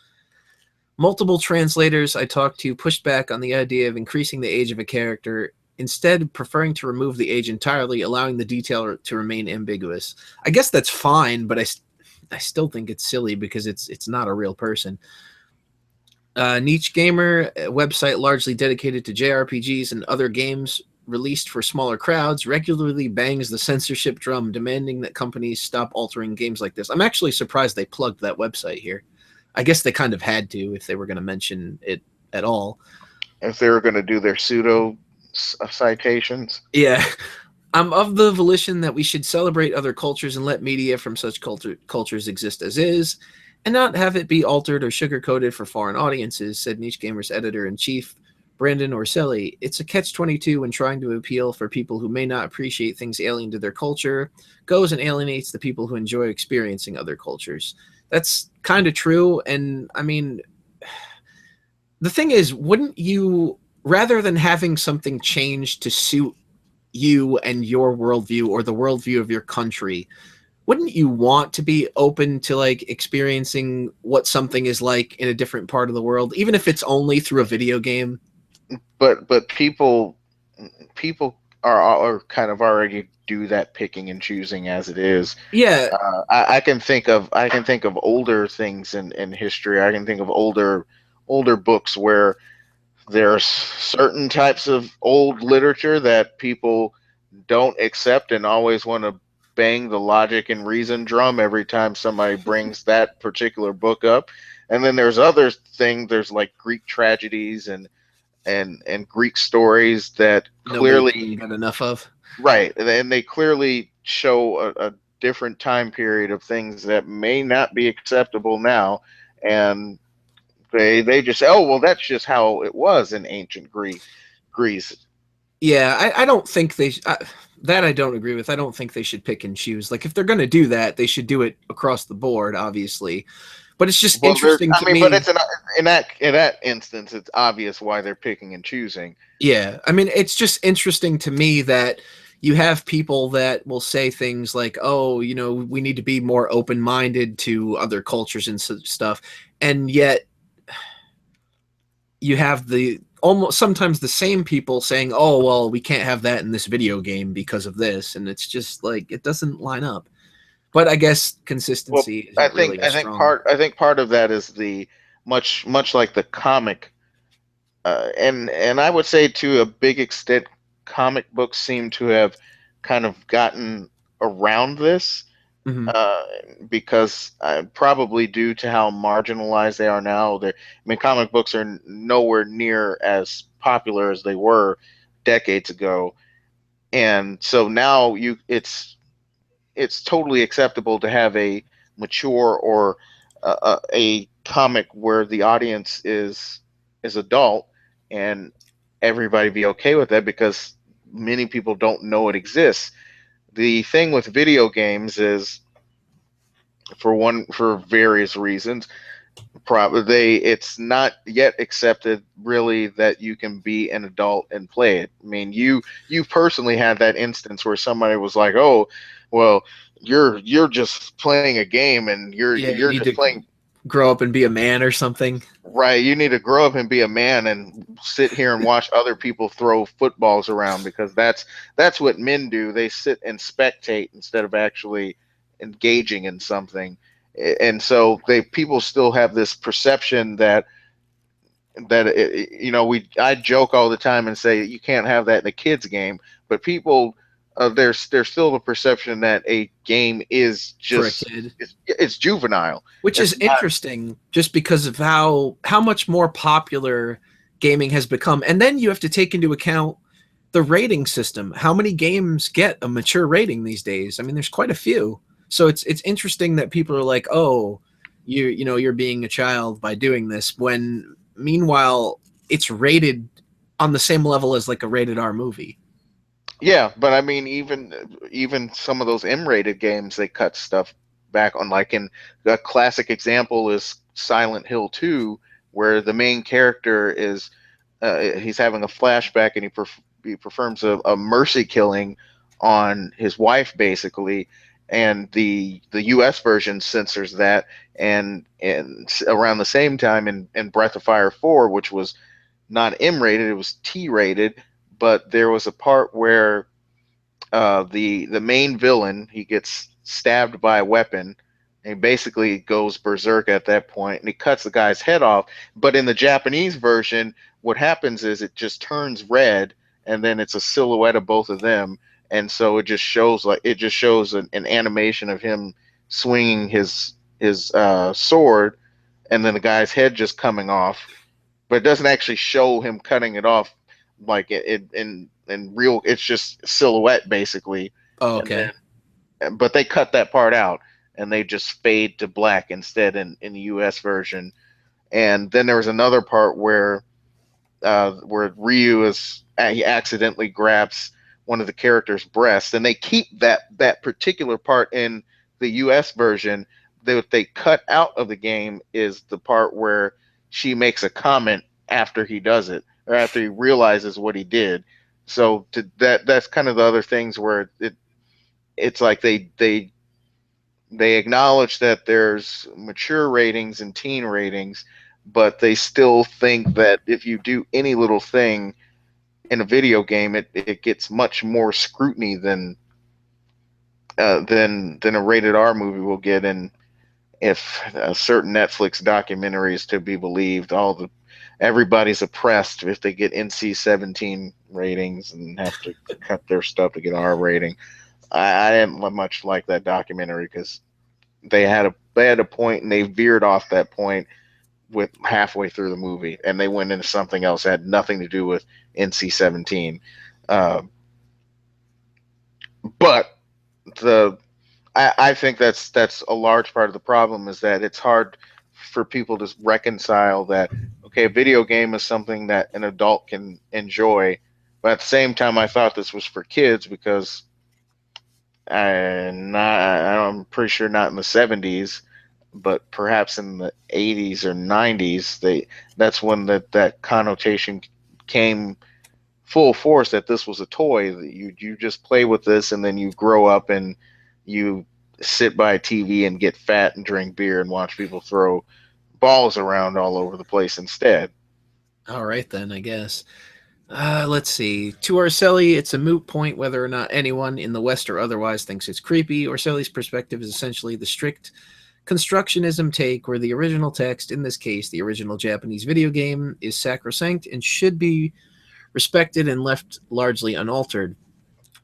Multiple translators I talked to pushed back on the idea of increasing the age of a character, instead preferring to remove the age entirely, allowing the detail to remain ambiguous. I guess that's fine, but I still think it's silly because it's not a real person. Niche Gamer, a website largely dedicated to JRPGs and other games, released for smaller crowds, regularly bangs the censorship drum, demanding that companies stop altering games like this. I'm actually surprised they plugged that website here. I guess they kind of had to if they were going to mention it at all. If they were going to do their pseudo citations. Yeah. I'm of the volition that we should celebrate other cultures and let media from such cultures exist as is, and not have it be altered or sugar coated for foreign audiences, said Niche Gamer's editor in chief, Brandon Orselli. It's a catch 22 when trying to appeal for people who may not appreciate things alien to their culture, goes and alienates the people who enjoy experiencing other cultures. That's kind of true. And I mean, the thing is, wouldn't you, rather than having something change to suit you and your worldview or the worldview of your country, wouldn't you want to be open to like experiencing what something is like in a different part of the world, even if it's only through a video game? But people are kind of already do that picking and choosing as it is. Yeah, I can think of older things in history. I can think of older books where there's certain types of old literature that people don't accept and always want to bang the logic and reason drum every time somebody brings that particular book up. And then there's other things, there's like Greek tragedies and Greek stories that nobody clearly, can get enough of. right, and they clearly show a different time period of things that may not be acceptable now, and they just say, oh well, that's just how it was in ancient Greece. Yeah, I don't think that I don't agree with. I don't think they should pick and choose. Like, if they're going to do that, they should do it across the board, obviously. But it's just Well, there. interesting I to mean, but me. it's in that instance, it's obvious why they're picking and choosing. Yeah, I mean, it's just interesting to me that you have people that will say things like, "Oh, we need to be more open-minded to other cultures and stuff," and yet you have the almost sometimes the same people saying, "Oh, well, we can't have that in this video game because of this," and it's just like it doesn't line up. But I guess Well, consistency isn't really a strong. I think part of that is the much like the comic, and I would say to a big extent, comic books seem to have kind of gotten around this, Mhm. uh, because probably due to how marginalized they are now. I mean, comic books are nowhere near as popular as they were decades ago, and so now it's totally acceptable to have a mature or a comic where the audience is adult, and everybody be okay with that because many people don't know it exists. The thing with video games is, for various reasons, probably it's not yet accepted really that you can be an adult and play it. I mean, you personally had that instance where somebody was like, "Oh, well, you're just playing a game and Yeah, you're you need just to playing." grow up and be a man or something. Right, you need to grow up and be a man and sit here and watch other people throw footballs around, because that's what men do. They sit and spectate instead of actually engaging in something. And so they people still have this perception that we I joke all the time and say you can't have that in a kids game, but people, there's still the perception that a game is For a just kid. it's juvenile. Which It's is not. interesting just because of how much more popular gaming has become. And then you have to take into account the rating system. How many games get a mature rating these days? I mean, there's quite a few. So it's interesting that people are like, "Oh, you're being a child by doing this," when meanwhile it's rated on the same level as like a rated R movie. Yeah, but I mean, even some of those M-rated games, they cut stuff back on. Like, in a classic example is Silent Hill 2, where the main character is, he's having a flashback and he performs a mercy killing on his wife, basically, and the U.S. version censors that, and around the same time in Breath of Fire 4, which was not M-rated, it was T-rated, but there was a part where the main villain, he gets stabbed by a weapon and he basically goes berserk at that point, and he cuts the guy's head off. But in the Japanese version, what happens is it just turns red, and then it's a silhouette of both of them, and so it just shows an animation of him swinging his sword, and then the guy's head just coming off, but it doesn't actually show him cutting it off like in real. It's just silhouette basically, Oh, and okay. then but they cut that part out and they just fade to black instead in the U.S. version. And then there was another part where Ryu is he accidentally grabs one of the characters' breasts, and they keep that particular part in the U.S. version. That they cut out of the game is the part where she makes a comment after he does it or after he realizes what he did. So that's kind of the other things where it's like they acknowledge that there's mature ratings and teen ratings, but they still think that if you do any little thing in a video game, it gets much more scrutiny than a rated R movie will get. And if certain Netflix documentaries to be believed, everybody's oppressed if they get NC-17 ratings and have to cut their stuff to get R rating. I didn't much like that documentary because they had a point and they veered off that point with halfway through the movie, and they went into something else that had nothing to do with NC-17. Uh, but the I think that's a large part of the problem is that it's hard for people to reconcile that okay, a video game is something that an adult can enjoy, but at the same time, I thought this was for kids because I'm pretty sure not in the 70s, but perhaps in the 80s or 90s, that's when that connotation came full force that this was a toy that you just play with this and then you grow up and you sit by a TV and get fat and drink beer and watch people throw balls around all over the place instead. All right, then, I guess. Let's see. To Arceli, it's a moot point whether or not anyone in the West or otherwise thinks it's creepy. Arceli's perspective is essentially the strict constructionism take, where the original text, in this case, the original Japanese video game, is sacrosanct and should be respected and left largely unaltered.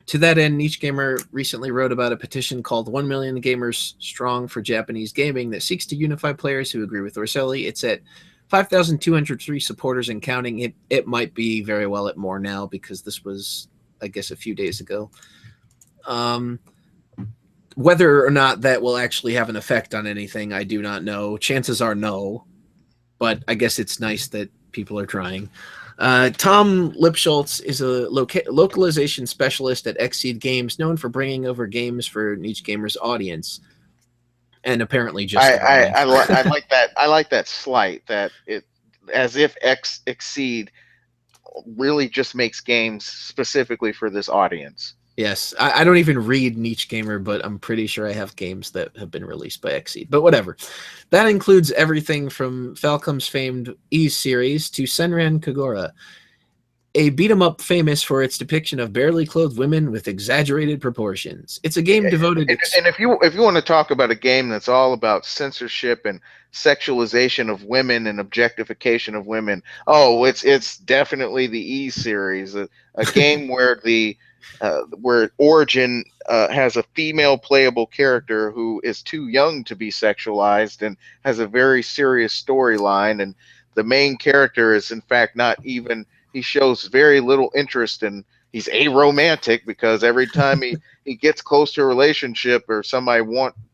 To that end, Niche Gamer recently wrote about a petition called 1 Million Gamers Strong for Japanese Gaming that seeks to unify players who agree with Orselli. It's at 5,203 supporters and counting. It might be very well at more now because this was, I guess, a few days ago. Whether or not that will actually have an effect on anything, I do not know. Chances are no, but I guess it's nice that people are trying. Tom Lipschultz is a localization specialist at Xseed Games, known for bringing over games for Niche Gamer's audience, and apparently just their audience. I like that. I like that slight that it as if Exceed really just makes games specifically for this audience. Yes, I don't even read Niche Gamer, but I'm pretty sure I have games that have been released by Xseed. But whatever. That includes everything from Falcom's famed Ease series to Senran Kagura, a beat 'em up famous for its depiction of barely clothed women with exaggerated proportions. It's a game devoted. And if you want to talk about a game that's all about censorship and sexualization of women and objectification of women, oh, it's definitely the E series, a game where Origin has a female playable character who is too young to be sexualized and has a very serious storyline, and the main character is in fact not even he shows very little interest in he's aromantic because every time he gets close to a relationship or somebody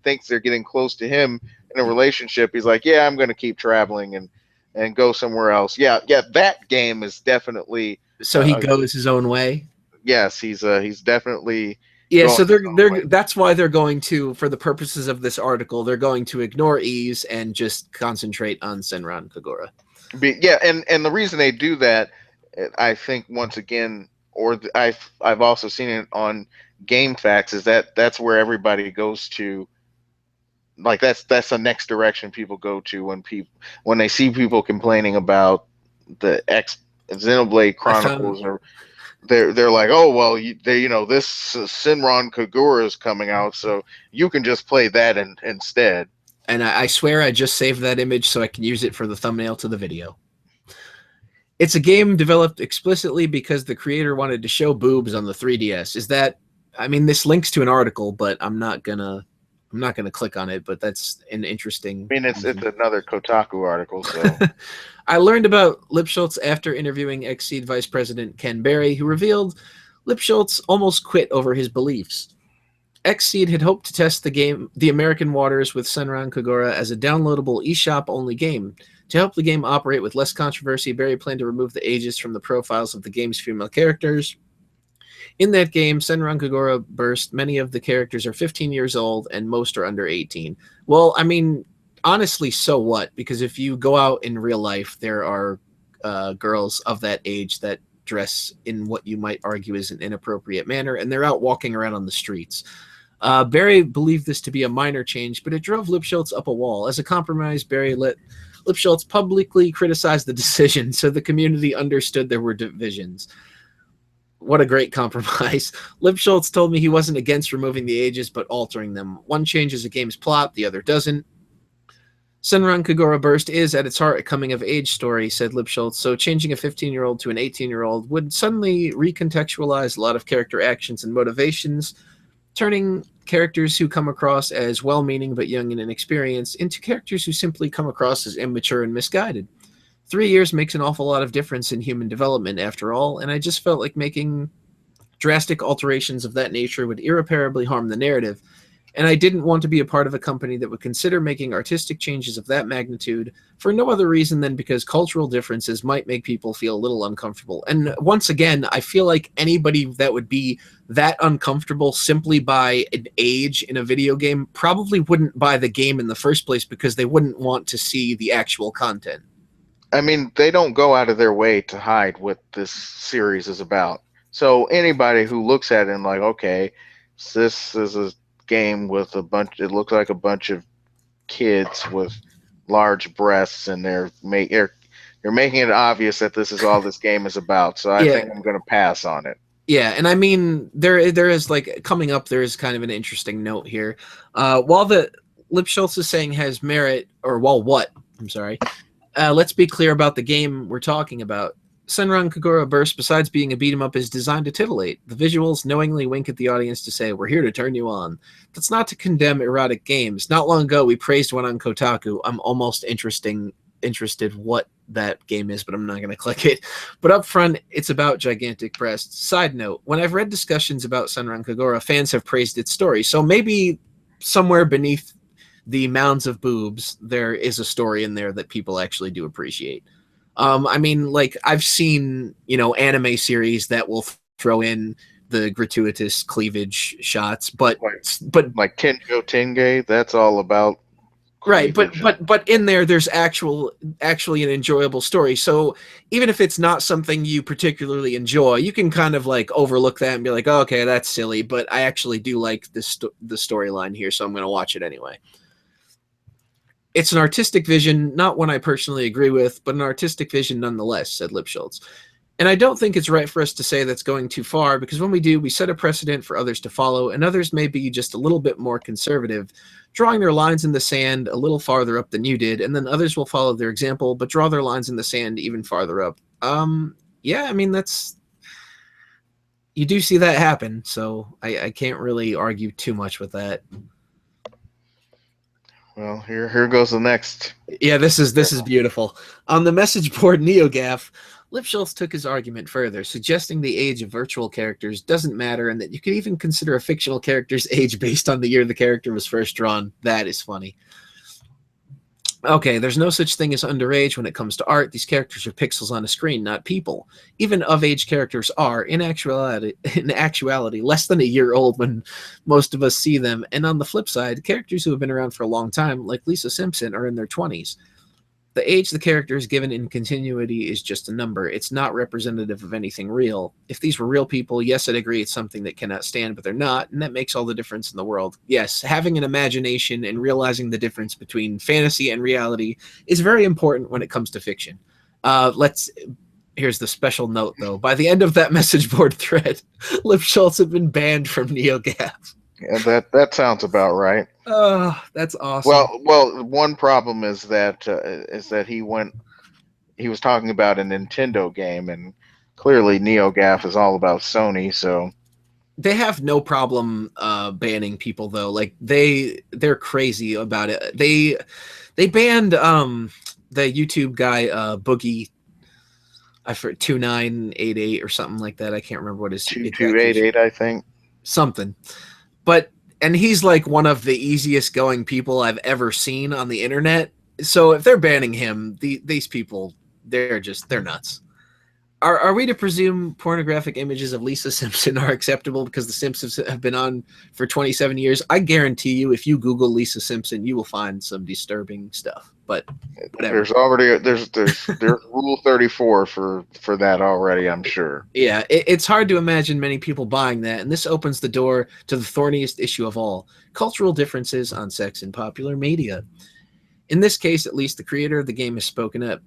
thinks they're getting close to him in a relationship, he's like, yeah, I'm going to keep traveling and go somewhere else. Yeah, that game is definitely So he goes his own way. yes, he's definitely Yeah, going so his own way. that's why they're going to, for the purposes of this article, they're going to ignore Ease and just concentrate on Senran Kagura. Yeah, and the reason they do that, I think once again, I've also seen it on GameFAQs, is that's where everybody goes to. Like that's the next direction people go to when they see people complaining about the Xenoblade I found Chronicles, or they're like, oh well, this Senran Kagura is coming out, so you can just play that instead. and I swear I just saved that image so I can use it for the thumbnail to the video. It's a game developed explicitly because the creator wanted to show boobs on the 3DS. Is that? I mean, this links to an article, but I'm not gonna click on it. But that's an interesting I mean, it's reason. another Kotaku article, so I learned about Lipschultz after interviewing Xseed Vice President Ken Berry, who revealed Lipschultz almost quit over his beliefs. Xseed had hoped to test the American waters with Senran Kagura as a downloadable eShop only game. To help the game operate with less controversy, Berry planned to remove the ages from the profiles of the game's female characters. In that game, Senran Kagura Burst, many of the characters are 15 years old and most are under 18. Well, I mean, honestly, so what? Because if you go out in real life, there are girls of that age that dress in what you might argue is an inappropriate manner, and they're out walking around on the streets. Barry believed this to be a minor change, but it drove Lipschultz up a wall. As a compromise, Barry let Lipschultz publicly criticize the decision so the community understood there were divisions. What a great compromise. Lipschultz told me he wasn't against removing the ages, but altering them. One changes a game's plot, the other doesn't. Senran Kagura Burst is, at its heart, a coming-of-age story, said Lipschultz, so changing a 15-year-old to an 18-year-old would suddenly recontextualize a lot of character actions and motivations, turning characters who come across as well-meaning but young and inexperienced into characters who simply come across as immature and misguided. 3 years makes an awful lot of difference in human development, after all, and I just felt like making drastic alterations of that nature would irreparably harm the narrative, and I didn't want to be a part of a company that would consider making artistic changes of that magnitude for no other reason than because cultural differences might make people feel a little uncomfortable. And once again, I feel like anybody that would be that uncomfortable simply by an age in a video game probably wouldn't buy the game in the first place because they wouldn't want to see the actual content. I mean, they don't go out of their way to hide what this series is about. So anybody who looks at it and like, okay, this is a game with a bunch. It looks like a bunch of kids with large breasts, and they're making it obvious that this is all this game is about. So I Yeah, think I'm going to pass on it. yeah, and I mean there is like coming up there is kind of an interesting note here. While the Lipschultz is saying has merit, or while what? I'm sorry. Let's be clear about the game we're talking about. Senran Kagura Burst, besides being a beat 'em up, is designed to titillate. The visuals knowingly wink at the audience to say, "We're here to turn you on." That's not to condemn erotic games. Not long ago, we praised one on Kotaku. I'm almost interested what that game is, but I'm not going to click it. But up front, it's about gigantic breasts. Side note: when I've read discussions about Senran Kagura, fans have praised its story. So maybe somewhere beneath the mounds of boobs, there is a story in there that people actually do appreciate. I mean, like I've seen, anime series that will throw in the gratuitous cleavage shots, but Like but like Tenjo Tenge, that's all about right, cleavage. but in there, there's actually an enjoyable story. So even if it's not something you particularly enjoy, you can kind of like overlook that and be like, oh, okay, that's silly, but I actually do like the storyline here, so I'm going to watch it anyway. It's an artistic vision, not one I personally agree with, but an artistic vision nonetheless, said Lipschultz. And I don't think it's right for us to say that's going too far, because when we do, we set a precedent for others to follow, and others may be just a little bit more conservative, drawing their lines in the sand a little farther up than you did, and then others will follow their example, but draw their lines in the sand even farther up. Yeah, I mean, you do see that happen, so I can't really argue too much with that. Well, here goes the next. Yeah, this is beautiful. On the message board NeoGAF, Lipschultz took his argument further, suggesting the age of virtual characters doesn't matter and that you could even consider a fictional character's age based on the year the character was first drawn. That is funny. Okay, there's no such thing as underage when it comes to art. These characters are pixels on a screen, not people. Even of-age characters are, in actuality, less than a year old when most of us see them. And on the flip side, characters who have been around for a long time, like Lisa Simpson, are in their 20s. The age the character is given in continuity is just a number. It's not representative of anything real. If these were real people, yes, I'd agree it's something that cannot stand, but they're not, and that makes all the difference in the world. Yes, having an imagination and realizing the difference between fantasy and reality is very important when it comes to fiction. Here's the special note, though. By the end of that message board thread, Lipschultz had been banned from NeoGAF. Yeah, that sounds about right. Oh, that's awesome. Well, one problem is that he went he was talking about a Nintendo game, and clearly NeoGaf is all about Sony. So They have no problem banning people though. Like they're crazy about it. They banned the YouTube guy Boogie, I for 2988 or something like that. I can't remember what his exact 2288, I think. something. But and he's like one of the easiest going people I've ever seen on the internet. So if they're banning him, these people they're nuts. Are we to presume pornographic images of Lisa Simpson are acceptable because the Simpsons have been on for 27 years? I guarantee you, if you Google Lisa Simpson, you will find some disturbing stuff. But whatever. There's already there's Rule 34 for that already, I'm sure. Yeah, it's hard to imagine many people buying that, and this opens the door to the thorniest issue of all: cultural differences on sex in popular media. In this case, at least, the creator of the game has spoken up.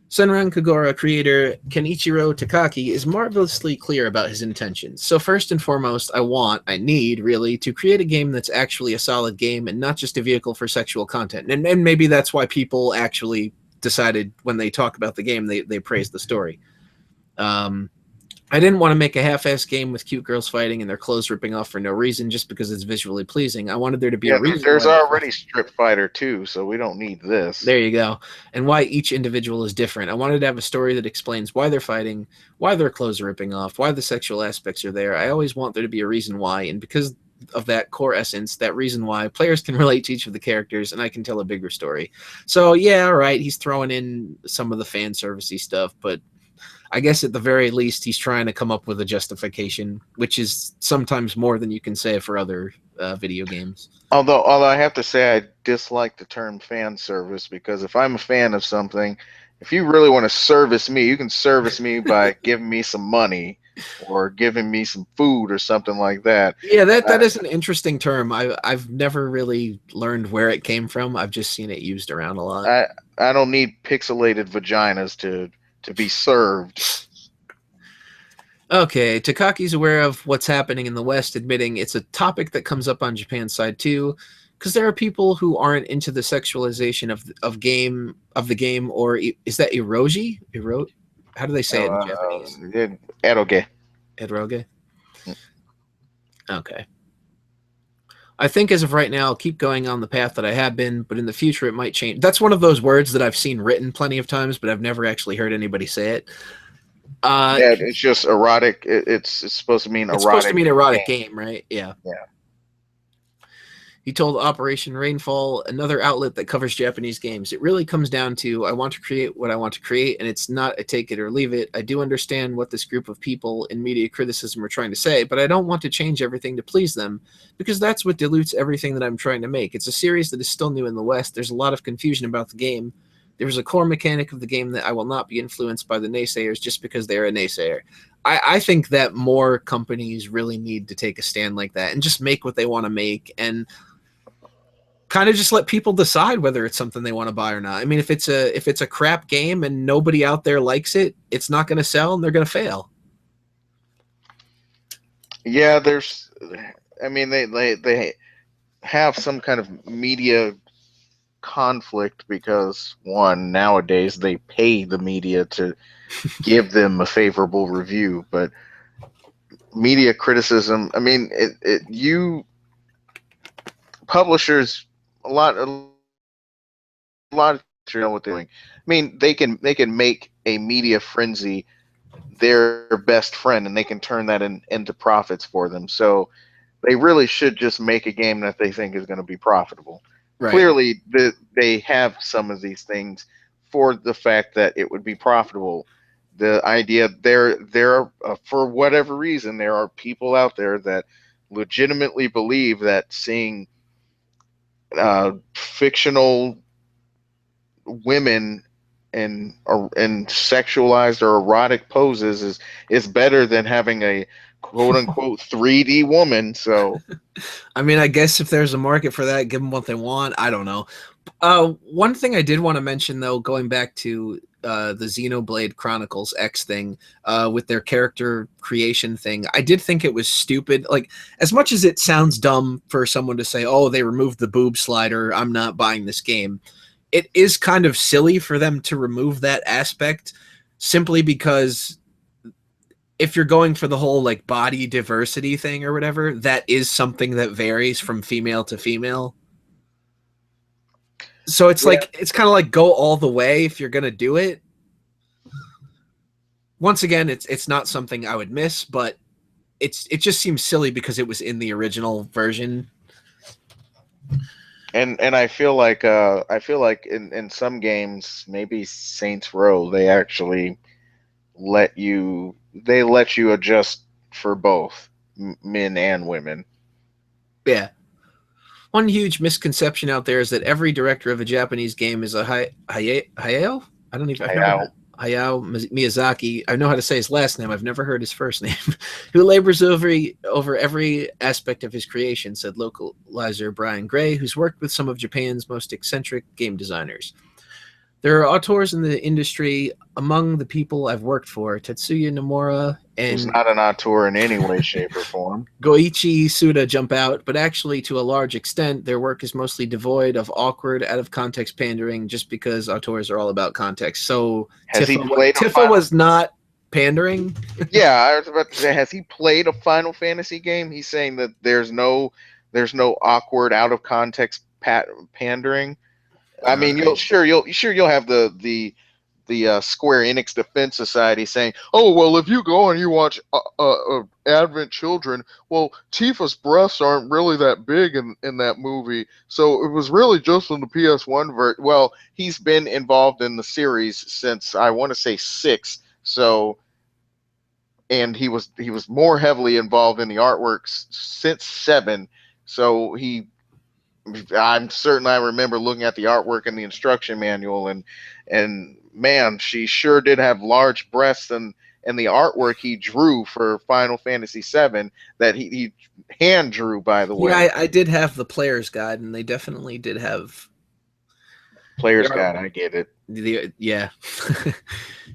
Senran Kagura creator Kenichiro Takaki is marvelously clear about his intentions. So first and foremost, I need, really, to create a game that's actually a solid game and not just a vehicle for sexual content. And maybe that's why people actually decided when they talk about the game, they praise the story. I didn't want to make a half-assed game with cute girls fighting and their clothes ripping off for no reason just because it's visually pleasing. I wanted there to be a reason. There's already Strip Fighter 2, so we don't need this. There you go. And why each individual is different. I wanted to have a story that explains why they're fighting, why their clothes are ripping off, why the sexual aspects are there. I always want there to be a reason why, and because of that core essence, that reason why, players can relate to each of the characters, and I can tell a bigger story. So, yeah, all right, he's throwing in some of the fan servicey stuff, but I guess at the very least, he's trying to come up with a justification, which is sometimes more than you can say for other video games. Although I have to say I dislike the term fan service, because if I'm a fan of something, if you really want to service me, you can service me by giving me some money or giving me some food or something like that. Yeah, that is an interesting term. I've never really learned where it came from. I've just seen it used around a lot. I don't need pixelated vaginas to be served. Okay, Takaki's aware of what's happening in the West, admitting it's a topic that comes up on Japan's side too, because there are people who aren't into the sexualization of the game, or is that eroji? How do they say it in Japanese? Eroge. Eroge. Okay. I think as of right now, I'll keep going on the path that I have been, but in the future it might change. That's one of those words that I've seen written plenty of times, but I've never actually heard anybody say it. Yeah, it's just erotic. It's supposed to mean erotic. It's supposed to mean erotic game, right? Yeah. Yeah. He told Operation Rainfall, another outlet that covers Japanese games, it really comes down to I want to create what I want to create, and it's not a take it or leave it. I do understand what this group of people in media criticism are trying to say, but I don't want to change everything to please them, because that's what dilutes everything that I'm trying to make. It's a series that is still new in the West. There's a lot of confusion about the game. There's a core mechanic of the game that I will not be influenced by the naysayers just because they're a naysayer. I think that more companies really need to take a stand like that and just make what they want to make, and kind of just let people decide whether it's something they want to buy or not. I mean, if it's a crap game and nobody out there likes it, it's not going to sell and they're going to fail. Yeah, they have some kind of media conflict because, one, nowadays they pay the media to give them a favorable review, but media criticism, I mean, you publishers, a lot of you know what they're doing. I mean, they can make a media frenzy their best friend, and they can turn that into profits for them. So they really should just make a game that they think is going to be profitable. Right. Clearly, they have some of these things for the fact that it would be profitable. The idea there for whatever reason, there are people out there that legitimately believe that seeing fictional women in sexualized or erotic poses is better than having a quote unquote 3D woman. So, I mean, I guess if there's a market for that, give them what they want. I don't know. One thing I did want to mention, though, going back to the Xenoblade Chronicles X thing with their character creation thing, I did think it was stupid. Like, as much as it sounds dumb for someone to say, oh, they removed the boob slider, I'm not buying this game, it is kind of silly for them to remove that aspect simply because if you're going for the whole like body diversity thing or whatever, that is something that varies from female to female. So it's Yeah. like it's kind of like go all the way if you're gonna do it. Once again, it's not something I would miss, but it just seems silly because it was in the original version. And I feel like in some games, maybe Saints Row, they let you adjust for both men and women. Yeah. One huge misconception out there is that every director of a Japanese game is a Hayao. I don't even. I've never heard Hayao Miyazaki. I know how to say his last name. I've never heard his first name. Who labors over every aspect of his creation, said localizer Brian Gray, who's worked with some of Japan's most eccentric game designers. There are auteurs in the industry. Among the people I've worked for, Tetsuya Nomura Who's and not an auteur in any way, shape, or form. Goichi Suda jump out, but actually, to a large extent, their work is mostly devoid of awkward, out-of-context pandering just because auteurs are all about context. So Has he played a Tifa Final? was not pandering. Yeah, I was about to say, has he played a Final Fantasy game? He's saying that there's no awkward, out of context pandering. I mean, you'll have the Square Enix Defense Society saying, "Oh well, if you go and you watch Advent Children, well, Tifa's breasts aren't really that big in that movie, so it was really just on the PS1 version." Well, he's been involved in the series since I want to say six, so and he was more heavily involved in the artwork since seven, so I'm certain I remember looking at the artwork and the instruction manual, and man, she sure did have large breasts, and the artwork he drew for Final Fantasy VII that he hand drew, by the Yeah, way. I did have the player's guide, and they definitely did have the Player's guide, artwork. I get it. Yeah.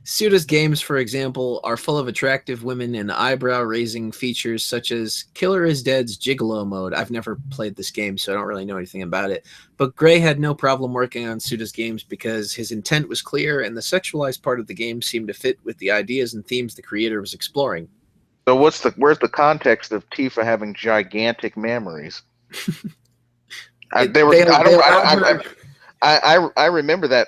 Suda's games, for example, are full of attractive women and eyebrow-raising features such as Killer is Dead's Gigolo mode. I've never played this game, so I don't really know anything about it. But Gray had no problem working on Suda's games because his intent was clear and the sexualized part of the game seemed to fit with the ideas and themes the creator was exploring. So where's the context of Tifa having gigantic memories? There was They allowed her. I remember that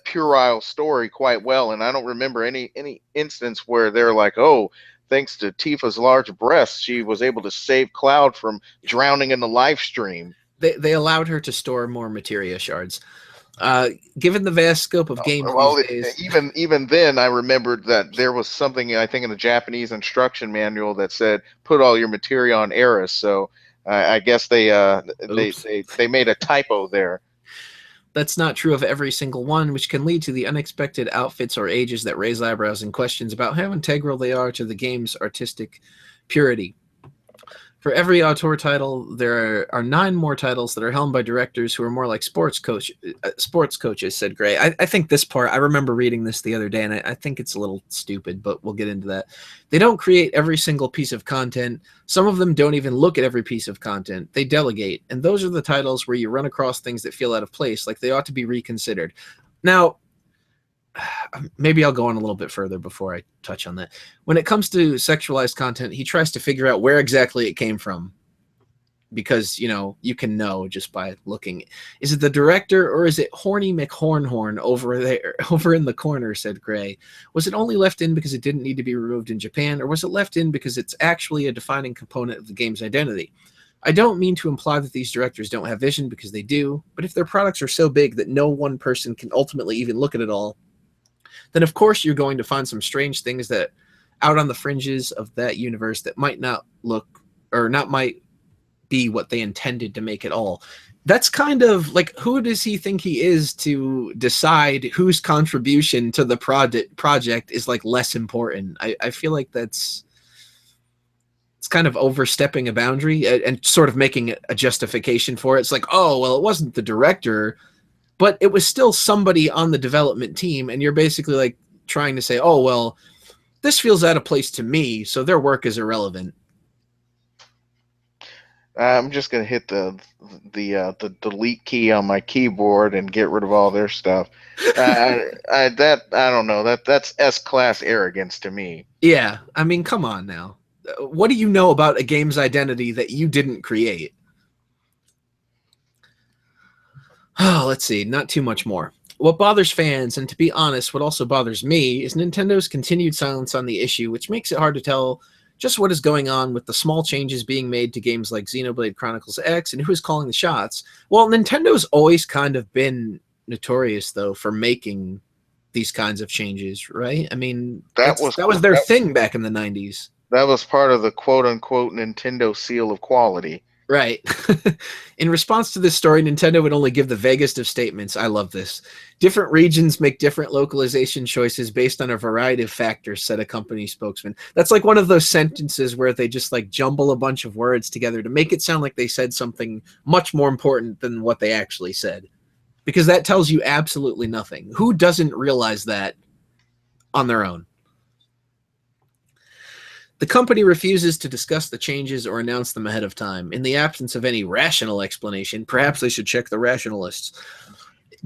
puerile story quite well, and I don't remember any instance where they're like, oh, thanks to Tifa's large breasts, she was able to save Cloud from drowning in the live stream. They allowed her to store more materia shards. Given the vast scope of games these Well, days, even then, I remembered that there was something I think in the Japanese instruction manual that said put all your materia on Eris. So I guess oops, they made a typo there. that's not true of every single one, which can lead to the unexpected outfits or ages that raise eyebrows and questions about how integral they are to the game's artistic purity. For every auteur title, there are 9 more titles that are helmed by directors who are more like sports coaches, said Gray. I think this part, I remember reading this the other day, and I think it's a little stupid, but we'll get into that. They don't create every single piece of content. Some of them don't even look at every piece of content. They delegate, and those are the titles where you run across things that feel out of place, like they ought to be reconsidered. Now, maybe I'll go on a little bit further before I touch on that. When it comes to sexualized content, he tries to figure out where exactly it came from. Because, you can know just by looking. Is it the director or is it Horny McHornhorn over there, over in the corner, said Gray. Was it only left in because it didn't need to be removed in Japan, or was it left in because it's actually a defining component of the game's identity? I don't mean to imply that these directors don't have vision, because they do, but if their products are so big that no one person can ultimately even look at it all, then of course you're going to find some strange things that out on the fringes of that universe that might not look or not might be what they intended to make it all. That's kind of like, who does he think he is to decide whose contribution to the project is like less important? I feel like it's kind of overstepping a boundary and sort of making a justification for it. It's like, oh, well, it wasn't the director, but it was still somebody on the development team, and you're basically like trying to say, oh, well, this feels out of place to me, so their work is irrelevant. I'm just gonna hit the delete key on my keyboard and get rid of all their stuff. I don't know, that's S class arrogance to me. Yeah, I mean, come on now. What do you know about a game's identity that you didn't create? Oh, let's see, not too much more. What bothers fans, and to be honest, what also bothers me, is Nintendo's continued silence on the issue, which makes it hard to tell just what is going on with the small changes being made to games like Xenoblade Chronicles X and who is calling the shots. Well, Nintendo's always kind of been notorious, though, for making these kinds of changes, right? I mean, That was that was their thing back in the 90s. that was part of the quote unquote Nintendo seal of quality. Right. In response to this story, Nintendo would only give the vaguest of statements. I love this. Different regions make different localization choices based on a variety of factors, said a company spokesman. That's like one of those sentences where they just like jumble a bunch of words together to make it sound like they said something much more important than what they actually said. Because that tells you absolutely nothing. Who doesn't realize that on their own? The company refuses to discuss the changes or announce them ahead of time. In the absence of any rational explanation, perhaps they should check the rationalists.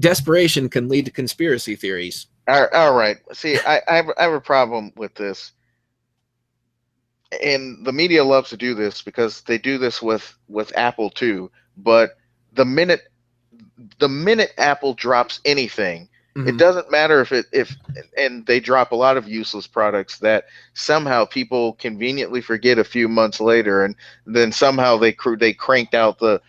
Desperation can lead to conspiracy theories. All right. See, I have a problem with this, and the media loves to do this because they do this with Apple too. But the minute the minute Apple drops anything, it Mm-hmm. doesn't matter if and they drop a lot of useless products that somehow people conveniently forget a few months later, and then somehow they cranked out the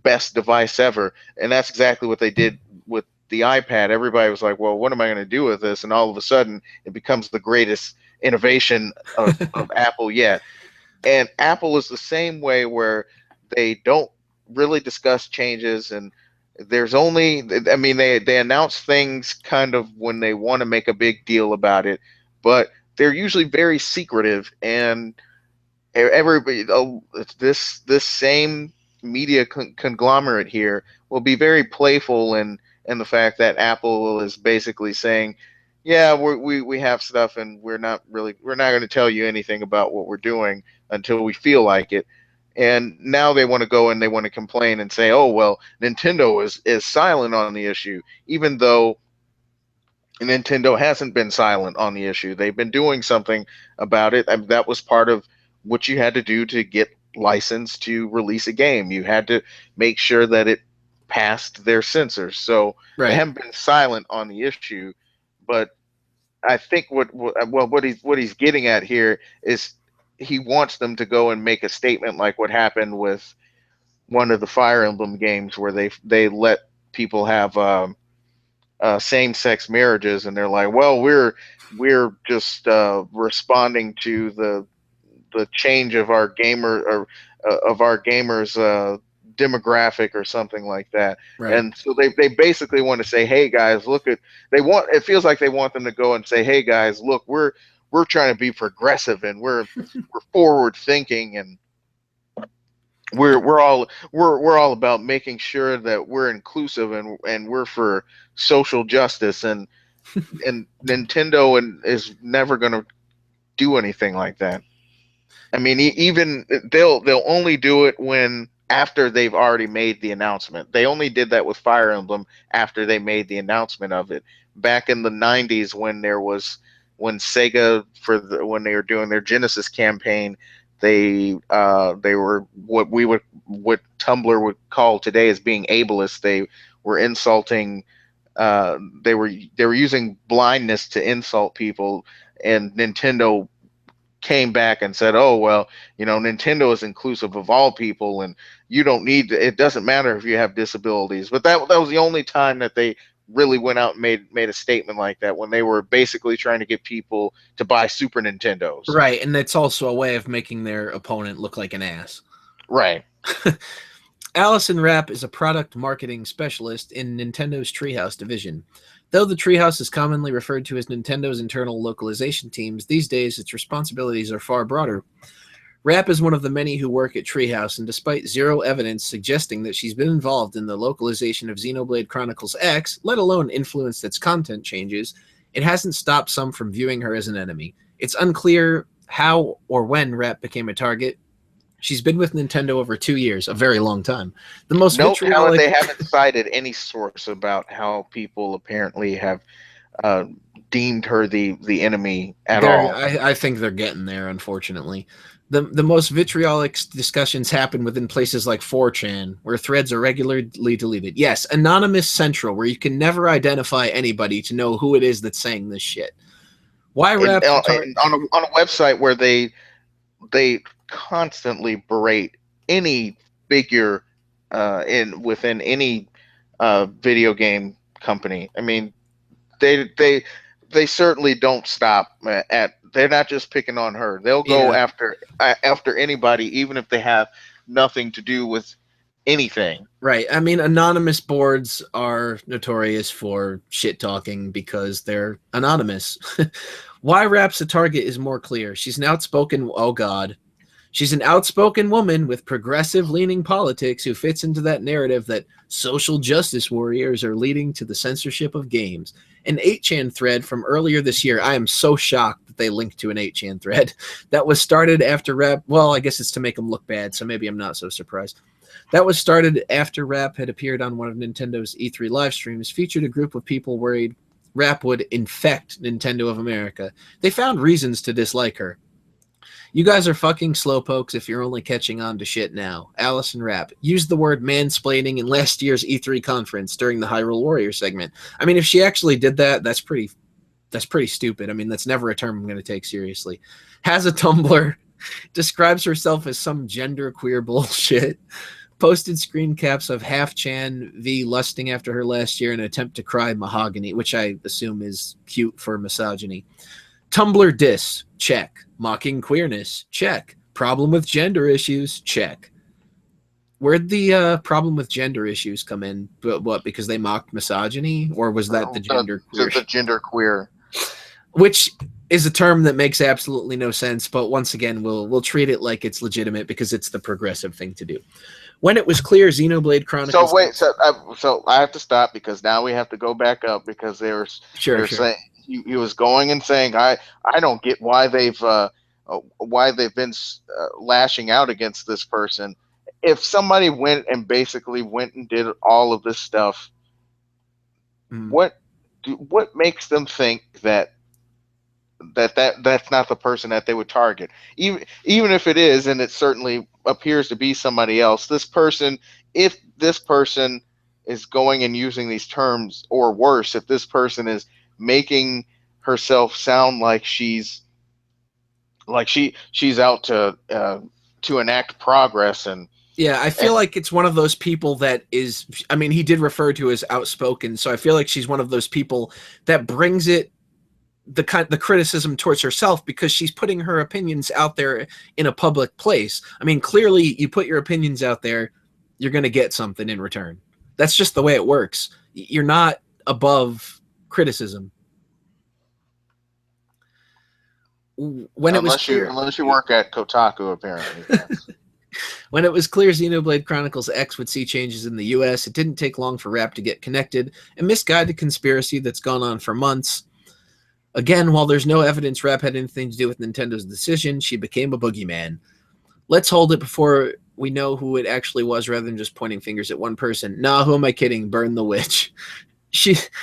best device ever, and that's exactly what they did with the iPad. Everybody was like, "Well, what am I going to do with this?" And all of a sudden, it becomes the greatest innovation of Apple yet. And Apple is the same way, where they don't really discuss changes, and there's only, I mean, they announce things kind of when they want to make a big deal about it, but they're usually very secretive. And everybody, this same media conglomerate here will be very playful in the fact that Apple is basically saying, yeah, we have stuff, and we're not going to tell you anything about what we're doing until we feel like it. And now they want to go and they want to complain and say, oh well, Nintendo is silent on the issue, even though Nintendo hasn't been silent on the issue. They've been doing something about it. That was part of what you had to do to get licensed to release a game. You had to make sure that it passed their censors. So they Right. haven't been silent on the issue, but I think what he's getting at here is he wants them to go and make a statement like what happened with one of the Fire Emblem games, where they let people have same-sex marriages, and they're like, well, we're just responding to the change of our gamer, or of our gamers demographic or something like that. Right. And so they basically want to say, hey guys, look at, they want, it feels like they want them to go and say, hey guys, look, we're trying to be progressive, and we're forward thinking, and we're all about making sure that we're inclusive, and we're for social justice. And Nintendo is never going to do anything like that. I mean, even they'll only do it when after they've already made the announcement. They only did that with Fire Emblem after they made the announcement of it. Back in the '90s, when Sega, when they were doing their Genesis campaign, they were what Tumblr would call today as being ableist. They were insulting. They were using blindness to insult people, and Nintendo came back and said, "Oh well, Nintendo is inclusive of all people, and you don't need to, it doesn't matter if you have disabilities." But that was the only time that they really went out and made a statement like that, when they were basically trying to get people to buy Super Nintendos. Right. And it's also a way of making their opponent look like an ass. Right. Allison Rapp is a product marketing specialist in Nintendo's Treehouse division. Though the Treehouse is commonly referred to as Nintendo's internal localization teams, these days its responsibilities are far broader. Rapp is one of the many who work at Treehouse, and despite zero evidence suggesting that she's been involved in the localization of Xenoblade Chronicles X, let alone influenced its content changes, it hasn't stopped some from viewing her as an enemy. It's unclear how or when Rapp became a target, She's been with Nintendo over 2 years, a very long time. The most Note how vitriolic. they haven't cited any source about how people apparently have uh, deemed her the enemy at They're, all. I think they're getting there, unfortunately. The most vitriolic discussions happen within places like 4chan, where threads are regularly deleted. Yes, Anonymous Central, where you can never identify anybody to know who it is that's saying this shit. Why And, rap on a website where they constantly berate any figure in within any video game company. I mean, they they they certainly don't stop at. They're not just picking on her. They'll go Yeah, after anybody, even if they have nothing to do with anything. right. I mean, anonymous boards are notorious for shit talking because they're anonymous. Why rap's a target is more clear. She's an outspoken, oh god, she's an outspoken woman with progressive leaning politics who fits into that narrative that social justice warriors are leading to the censorship of games. An 8chan thread from earlier this year. I am so shocked that they linked to an 8chan thread that was started after rap. Well, I guess it's to make them look bad, so maybe I'm not so surprised. That was started after Rap had appeared on one of Nintendo's E3 live streams, featured a group of people worried Rap would infect Nintendo of America. They found reasons to dislike her. You guys are fucking slowpokes if you're only catching on to shit now. Allison Rapp used the word mansplaining in last year's E3 conference during the Hyrule Warrior segment. I mean, if she actually did that, that's pretty stupid. I mean, that's never a term I'm going to take seriously. Has a Tumblr, describes herself as some gender queer bullshit. Posted screen caps of Half Chan V lusting after her last year in an attempt to cry mahogany, which I assume is cute for misogyny. Tumblr diss, check. Mocking queerness, check. Problem with gender issues, check. Where'd the problem with gender issues come in? But what, because they mocked misogyny? Or was that the gender queer? The gender queer. Which is a term that makes absolutely no sense, but once again, we'll treat it like it's legitimate because it's the progressive thing to do. When it was clear Xenoblade Chronicles... So wait, so I have to stop because now we have to go back up because they're saying he was going and saying I don't get why they've been lashing out against this person. If somebody went and did all of this stuff, what makes them think that's not the person that they would target, even if it is, and it certainly appears to be somebody else. If this person is going and using these terms, or worse, if this person is making herself sound like she's out to enact progress. And yeah, I feel like it's one of those people that is, I mean, he did refer to as outspoken, so I feel like she's one of those people that brings it the criticism towards herself because she's putting her opinions out there in a public place. I mean, clearly you put your opinions out there, you're going to get something in return. That's just the way it works. You're not above criticism. Unless you work at Kotaku, apparently. Yes. When it was clear Xenoblade Chronicles X would see changes in the US, it didn't take long for Rap to get connected. A misguided conspiracy that's gone on for months. Again, while there's no evidence Rap had anything to do with Nintendo's decision, she became a boogeyman. Let's hold it before we know who it actually was rather than just pointing fingers at one person. Nah, who am I kidding? Burn the witch.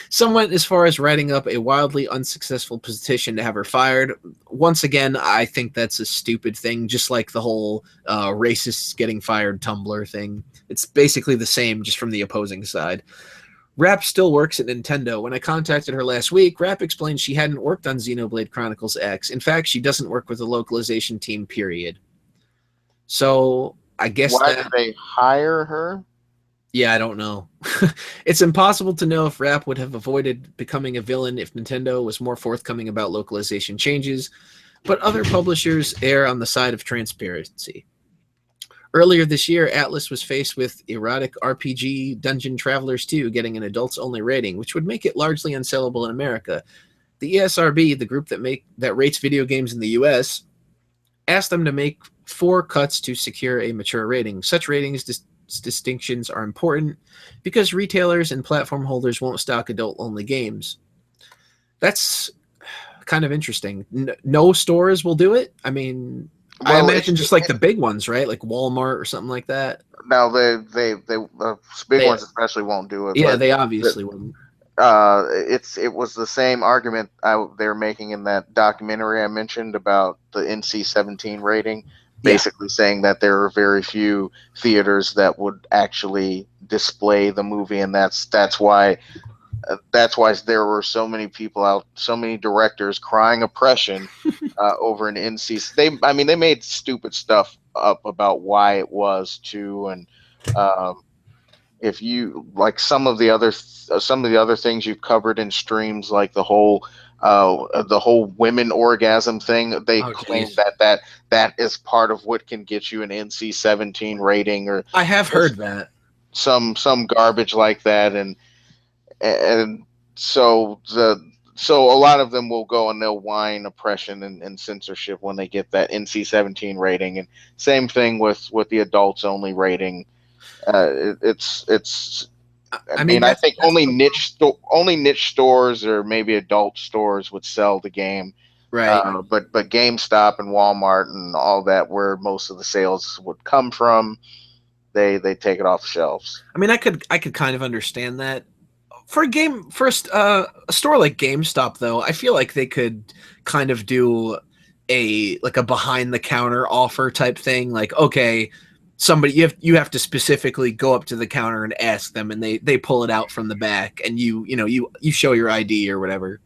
Some went as far as writing up a wildly unsuccessful petition to have her fired. Once again, I think that's a stupid thing, just like the whole racists getting fired Tumblr thing. It's basically the same, just from the opposing side. Rap still works at Nintendo. When I contacted her last week, Rap explained she hadn't worked on Xenoblade Chronicles X. In fact, she doesn't work with the localization team, period. So, I guess why did they hire her? Yeah, I don't know. It's impossible to know if Rap would have avoided becoming a villain if Nintendo was more forthcoming about localization changes, but other publishers err on the side of transparency. Earlier this year, Atlas was faced with erotic RPG Dungeon Travelers 2 getting an adults-only rating, which would make it largely unsellable in America. The ESRB, the group that rates video games in the US, asked them to make 4 cuts to secure a mature rating. Such ratings distinctions are important because retailers and platform holders won't stock adult-only games. That's kind of interesting. No stores will do it. I mean, I Well, imagine just like the big ones, right? Like Walmart or something like that. now they big They ones especially won't do it, Yeah, but they the, obviously wouldn't. it was the same argument they were making in that documentary I mentioned about the NC-17 rating, Yeah. basically saying that there are very few theaters that would actually display the movie, and that's why there were so many people out, so many directors crying oppression over an NC. I mean, they made stupid stuff up about why it was too, and um, if you like some of the other things you've covered in streams, like the whole women orgasm thing, they Oh, claim geez. that is part of what can get you an NC-17 rating, or I have just heard that. some garbage like that, and so so a lot of them will go and they'll whine oppression and censorship when they get that NC-17 rating, and same thing with the adults only rating. It's I I mean, mean, I think that's the only niche stores or maybe adult stores would sell the game. right. But GameStop and Walmart and all that, where most of the sales would come from, they take it off the shelves. I mean, I could kind of understand that. For a store like GameStop, though, I feel like they could kind of do a behind the counter offer type thing. Like, okay, somebody you have to specifically go up to the counter and ask them, and they pull it out from the back, and you show your ID or whatever.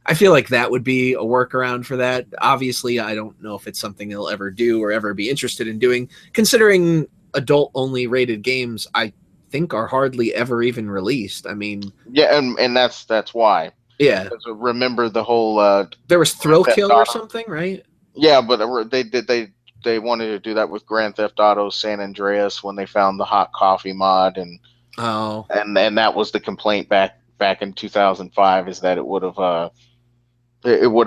I feel like that would be a workaround for that. Obviously, I don't know if it's something they'll ever do or ever be interested in doing, considering adult only rated games I think are hardly ever even released. I mean, Yeah, and that's why. yeah, Because remember the whole there was Grand Thrill Theft Kill or Auto. something, right? Yeah, but they wanted to do that with Grand Theft Auto San Andreas when they found the hot coffee mod, Oh, and that was the complaint back in 2005, is that it would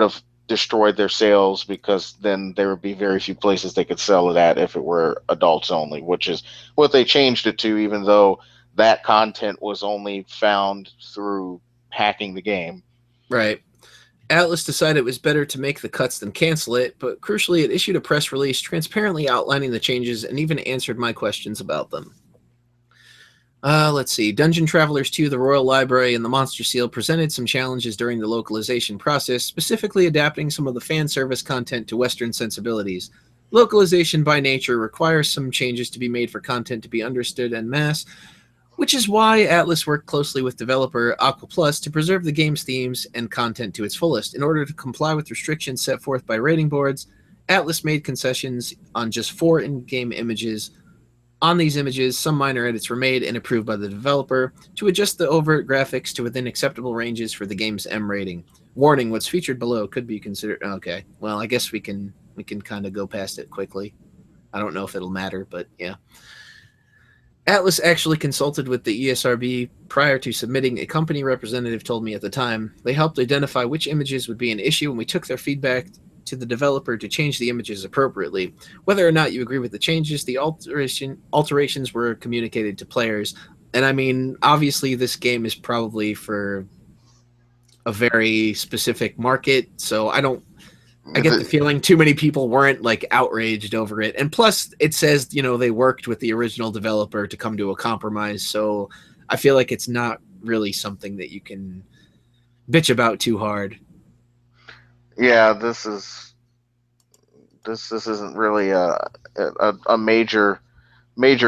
have destroyed their sales, because then there would be very few places they could sell it at if it were adults only, which is what they changed it to, even though that content was only found through hacking the game. right. Atlas decided it was better to make the cuts than cancel it, but crucially, it issued a press release transparently outlining the changes and even answered my questions about them. Let's see. Dungeon Travelers 2, the Royal Library, and the Monster Seal presented some challenges during the localization process, specifically adapting some of the fan service content to Western sensibilities. Localization by nature requires some changes to be made for content to be understood en masse, which is why Atlas worked closely with developer Aqua Plus to preserve the game's themes and content to its fullest. In order to comply with restrictions set forth by rating boards, Atlas made concessions on just 4 in-game images. On these images, some minor edits were made and approved by the developer to adjust the overt graphics to within acceptable ranges for the game's M rating. Warning: what's featured below could be considered. Okay, well, I guess we can kind of go past it quickly. I don't know if it'll matter, but yeah. Atlas actually consulted with the ESRB prior to submitting. A company representative told me at the time they helped identify which images would be an issue, and we took their feedback to the developer to change the images appropriately. Whether or not you agree with the changes, the alterations were communicated to players. And I mean, obviously, this game is probably for a very specific market, so I get the feeling too many people weren't like outraged over it. And plus, it says, they worked with the original developer to come to a compromise. So I feel like it's not really something that you can bitch about too hard. Yeah, this isn't really a major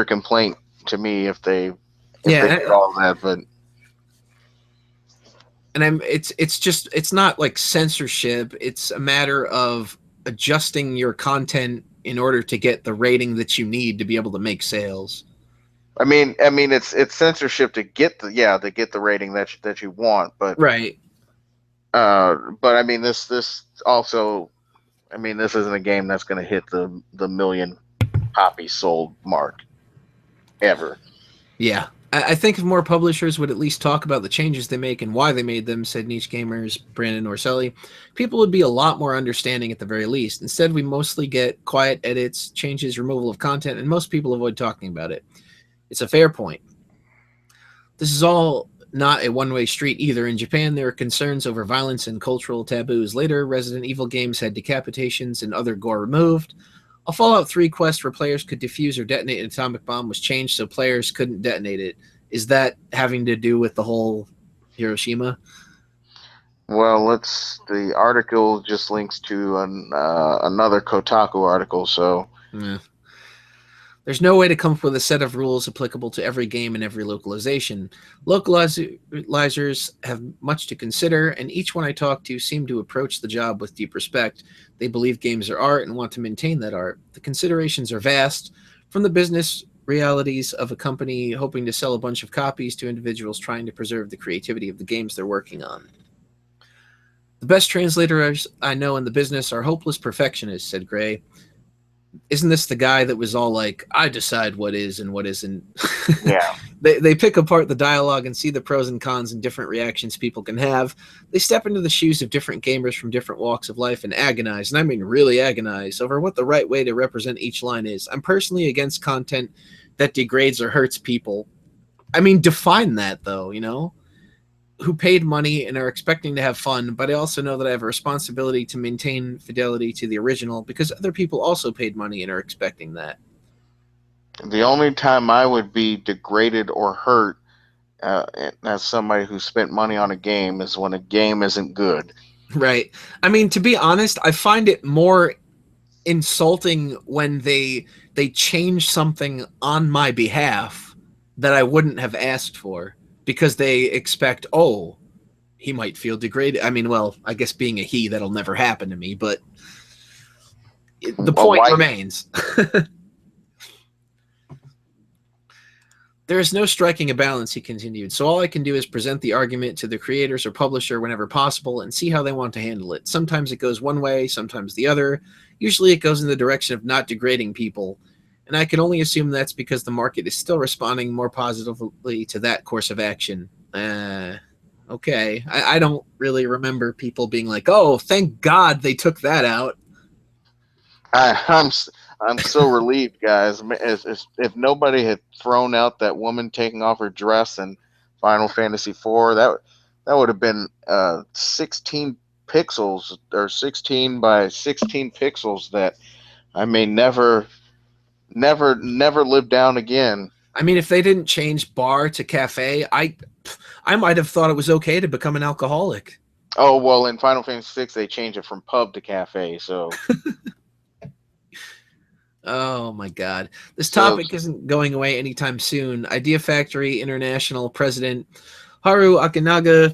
complaint to me if they did Yeah, all that, but and it's not like censorship. It's a matter of adjusting your content in order to get the rating that you need to be able to make sales. I mean it's censorship to get the rating that you want, Right. but I mean this also, I mean, this isn't a game that's going to hit the million copies sold mark ever. Yeah. I think if more publishers would at least talk about the changes they make and why they made them, said Niche Gamers Brandon Orselli, people would be a lot more understanding at the very least. Instead, we mostly get quiet edits, changes, removal of content, and most people avoid talking about it. It's a fair point. This is all not a one-way street either. In Japan, there are concerns over violence and cultural taboos. Later, Resident Evil games had decapitations and other gore removed. A Fallout 3 quest where players could defuse or detonate an atomic bomb was changed so players couldn't detonate it. Is that having to do with the whole Hiroshima? Well, let's. The article just links to another Kotaku article, so Yeah. There's no way to come up with a set of rules applicable to every game and every localization. Localizers have much to consider, and each one I talk to seem to approach the job with deep respect. They believe games are art and want to maintain that art. The considerations are vast, from the business realities of a company hoping to sell a bunch of copies to individuals trying to preserve the creativity of the games they're working on. The best translators I know in the business are hopeless perfectionists, said Gray. Isn't this the guy that was all like, I decide what is and what isn't? yeah. They pick apart the dialogue and see the pros and cons and different reactions people can have. They step into the shoes of different gamers from different walks of life and agonize, and I mean really agonize, over what the right way to represent each line is. I'm personally against content that degrades or hurts people. I mean, define that, though, you know? Who paid money and are expecting to have fun, but I also know that I have a responsibility to maintain fidelity to the original because other people also paid money and are expecting that. The only time I would be degraded or hurt as somebody who spent money on a game is when a game isn't good. Right. I mean, to be honest, I find it more insulting when they change something on my behalf that I wouldn't have asked for because they expect, oh, he might feel degraded. I mean, well, I guess being a he, that'll never happen to me, but the A point white remains. There is no striking a balance, he continued, so all I can do is present the argument to the creators or publisher whenever possible and see how they want to handle it. Sometimes it goes one way, sometimes the other. Usually it goes in the direction of not degrading people, and I can only assume that's because the market is still responding more positively to that course of action. Okay. I don't really remember people being like, oh, thank God they took that out. I'm I'm so relieved, guys. If nobody had thrown out that woman taking off her dress in Final Fantasy IV, that would have been 16 pixels or 16 by 16 pixels that I may never live down again. I mean, if they didn't change bar to cafe, I might have thought it was okay to become an alcoholic. Oh well, in Final Fantasy VI they changed it from pub to cafe, so Oh my God. This so topic isn't going away anytime soon. Idea Factory International President Haru Akinaga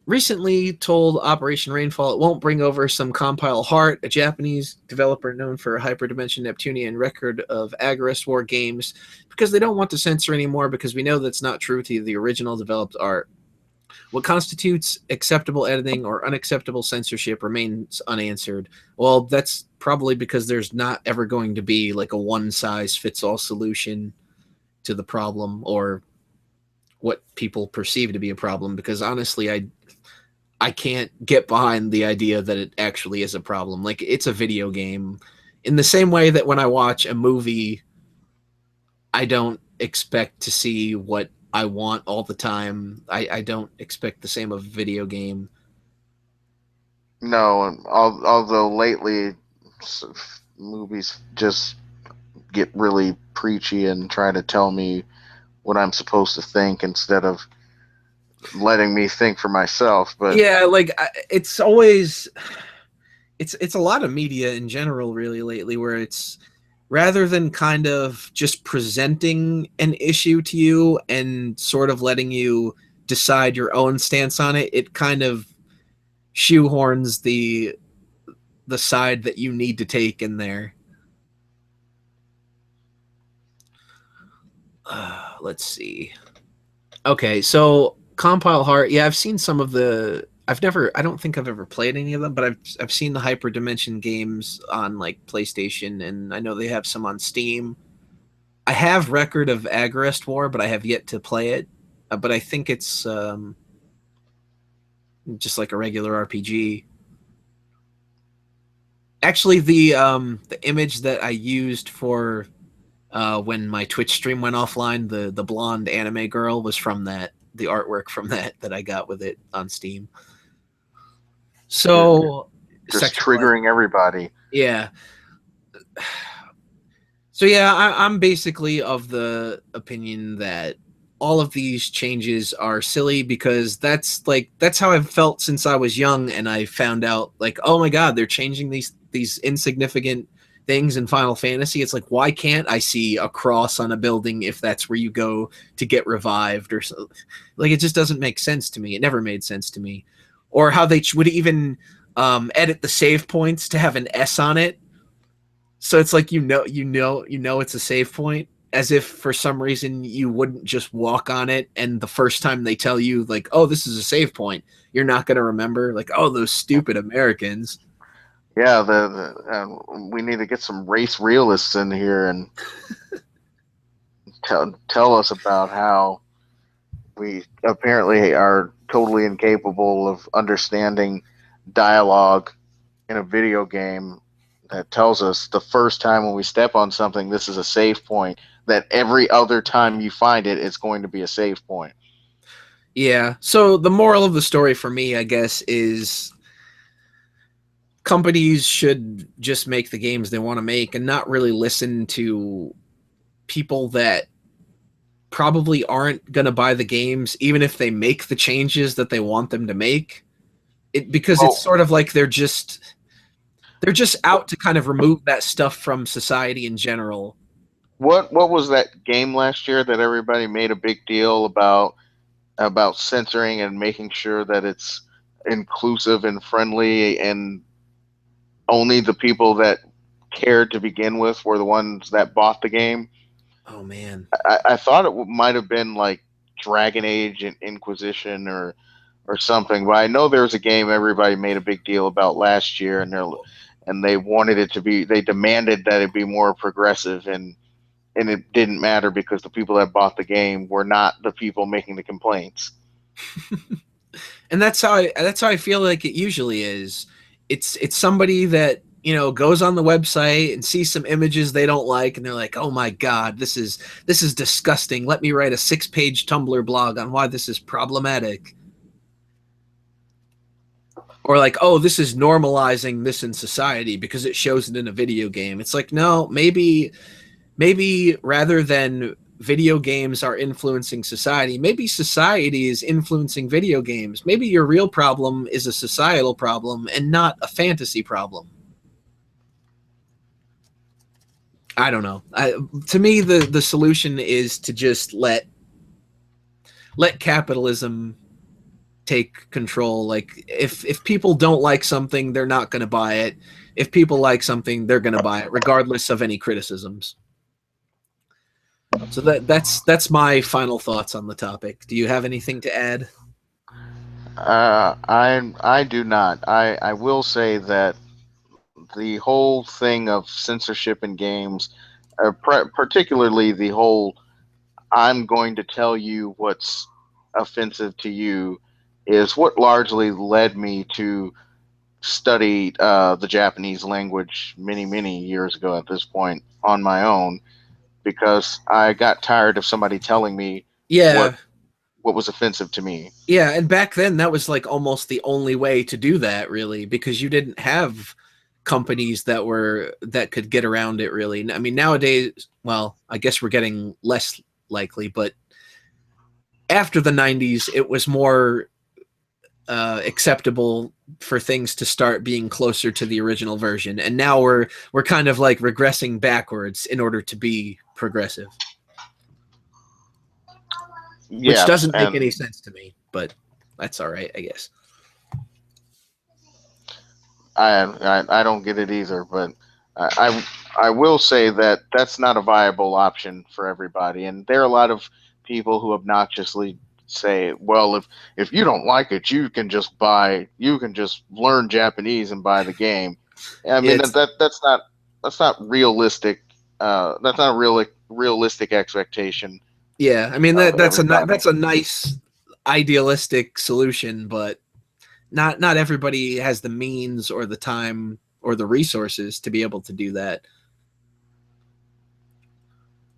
recently told Operation Rainfall it won't bring over some Compile Heart, a Japanese developer known for Hyperdimension Neptunia and record of Agarest War games, because they don't want to censor anymore because we know that's not true to the original developed art. What constitutes acceptable editing or unacceptable censorship remains unanswered. Well, that's probably because there's not ever going to be like a one size fits all solution to the problem or what people perceive to be a problem because honestly I can't get behind the idea that it actually is a problem. Like it's a video game in the same way that when I watch a movie I don't expect to see what I want all the time. I don't expect the same of a video game. no. Although lately movies just get really preachy and try to tell me what I'm supposed to think instead of letting me think for myself. But Yeah, like it's always it's a lot of media in general really lately where it's rather than kind of just presenting an issue to you and sort of letting you decide your own stance on it, it kind of shoehorns the side that you need to take in there. Let's see. Okay, so Compile Heart. Yeah, I've seen some of the. I've never. I don't think I've ever played any of them, but I've seen the Hyperdimension games on like PlayStation, and I know they have some on Steam. I have record of Agarest War, but I have yet to play it. But I think it's just like a regular RPG. Actually, the image that I used for when my Twitch stream went offline, the blonde anime girl was from that. The artwork from that I got with it on Steam. you're So just sexualizing, triggering everybody. yeah. So yeah, I'm basically of the opinion that all of these changes are silly because that's how I've felt since I was young, and I found out like, oh my god, they're changing these insignificant things in Final Fantasy. It's like, why can't I see a cross on a building if that's where you go to get revived or so? Like, it just doesn't make sense to me. It never made sense to me, or how they would even edit the save points to have an S on it, so it's like it's a save point, as if for some reason you wouldn't just walk on it, and the first time they tell you like, "Oh, this is a save point," you're not going to remember. Like, "Oh, those stupid Americans." Yeah, we need to get some race realists in here and tell us about how we apparently are totally incapable of understanding dialogue in a video game that tells us the first time when we step on something, this is a save point, that every other time you find it, it's going to be a save point. Yeah. So the moral of the story for me, I guess, is companies should just make the games they want to make and not really listen to people that probably aren't going to buy the games even if they make the changes that they want them to make. Because it's Well, sort of like they're just out to kind of remove that stuff from society in general. what was that game last year that everybody made a big deal about censoring and making sure that it's inclusive and friendly, and only the people that cared to begin with were the ones that bought the game? Oh man. I thought it might have been like Dragon Age and Inquisition or something, but I know there was a game everybody made a big deal about last year, and they wanted it to be, they demanded that it be more progressive, and it didn't matter because the people that bought the game were not the people making the complaints. And that's how I feel like it usually is. It's somebody that, goes on the website and sees some images they don't like, and they're like, "Oh my god, this is disgusting. Let me write a 6-page Tumblr blog on why this is problematic." Or like, "Oh, this is normalizing this in society because it shows it in a video game." It's like, "No, maybe rather than video games are influencing society, maybe society is influencing video games. Maybe your real problem is a societal problem and not a fantasy problem." I don't know. To me, the solution is to just let capitalism take control. Like, if people don't like something, they're not going to buy it. If people like something, they're going to buy it, regardless of any criticisms. So that's my final thoughts on the topic. Do you have anything to add? I do not. I will say that the whole thing of censorship in games, particularly the whole "I'm going to tell you what's offensive to you," is what largely led me to study the Japanese language many years ago at this point on my own, because I got tired of somebody telling me what Yeah, what was offensive to me. yeah, and back then that was like almost the only way to do that, really, because you didn't have companies that could get around it, really. I mean, nowadays, well, I guess we're getting less likely, but after the 90s it was more acceptable for things to start being closer to the original version, and now we're kind of like regressing backwards in order to be progressive, which Yes, doesn't make any and sense to me, but that's all right, I guess. I don't get it either, but I will say that that's not a viable option for everybody, and there are a lot of people who obnoxiously say, "Well, if you don't like it, you can just learn Japanese and buy the game." I Yeah, mean it's that's not realistic. That's not a realistic expectation yeah, I mean, of that's everybody. a nice idealistic solution, but not everybody has the means or the time or the resources to be able to do that.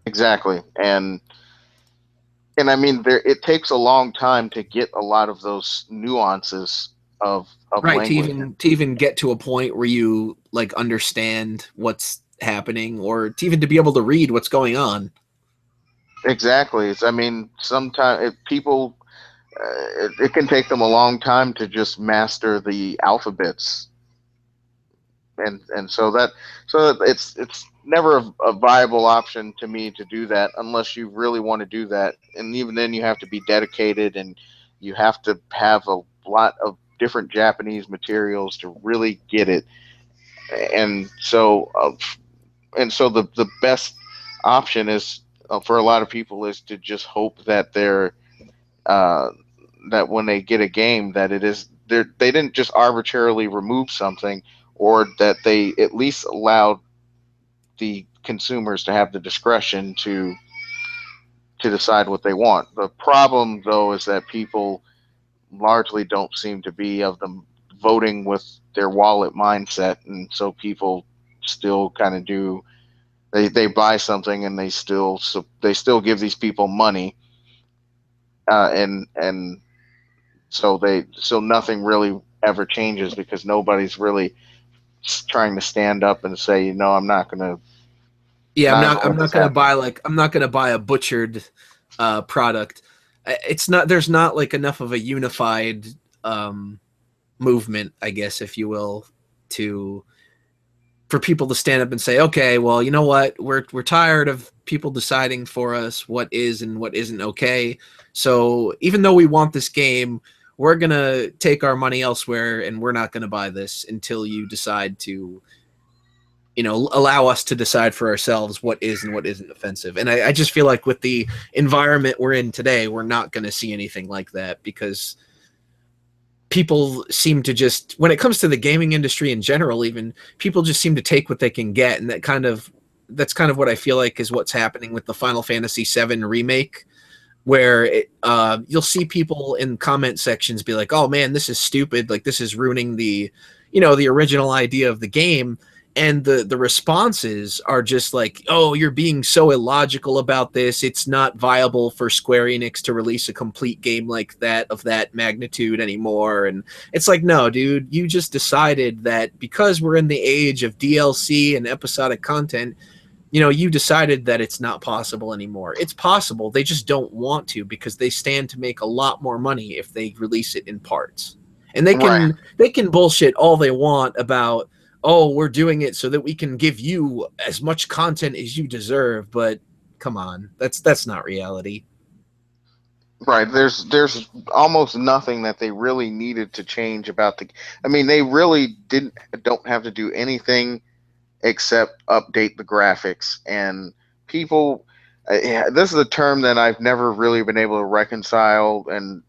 Exactly, and I mean, there it takes a long time to get a lot of those nuances of Right, language. to even get to a point where you like understand what's happening or to even to be able to read what's going on. Exactly. I mean, sometimes people, it can take them a long time to just master the alphabets, and so it's never a viable option to me to do that unless you really want to do that, and even then you have to be dedicated and you have to have a lot of different Japanese materials to really get it, and so the best option is for a lot of people is to just hope that uh, that when they get a game that they didn't just arbitrarily remove something, or that they at least allowed the consumers to have the discretion to decide what they want. The problem though is that people largely don't seem to be of them voting with their wallet mindset, and so people still kind of do. They buy something and they still give these people money, and so nothing really ever changes because nobody's really trying to stand up and say, I'm Yeah, not gonna I'm let not this gonna happen. buy like I'm not gonna buy a butchered product. It's not there's not like enough of a unified um, movement, I guess, if you will, to for people to stand up and say, okay, well, you know what, we're tired of people deciding for us what is and what isn't okay. So even though we want this game, we're gonna take our money elsewhere, and we're not gonna buy this until you decide to allow us to decide for ourselves what is and what isn't offensive. And I just feel like with the environment we're in today, we're not going to see anything like that because people seem to just, when it comes to the gaming industry in general, even people just seem to take what they can get. And that's kind of what I feel like is what's happening with the Final Fantasy VII remake, where you'll see people in comment sections be like, "Oh man, this is stupid! Like this is ruining the original idea of the game." And the responses are just like, "Oh, you're being so illogical about this. It's not viable for Square Enix to release a complete game like that of that magnitude anymore." And it's like, no, dude, you just decided that because we're in the age of DLC and episodic content, you decided that it's not possible anymore. It's possible. They just don't want to because they stand to make a lot more money if they release it in parts. And Right, they can bullshit all they want about, oh, we're doing it so that we can give you as much content as you deserve, but come on. That's not reality. right. There's almost nothing that they really needed to change about the. I mean, they really don't have to do anything except update the graphics. And people, yeah, this is a term that I've never really been able to reconcile, and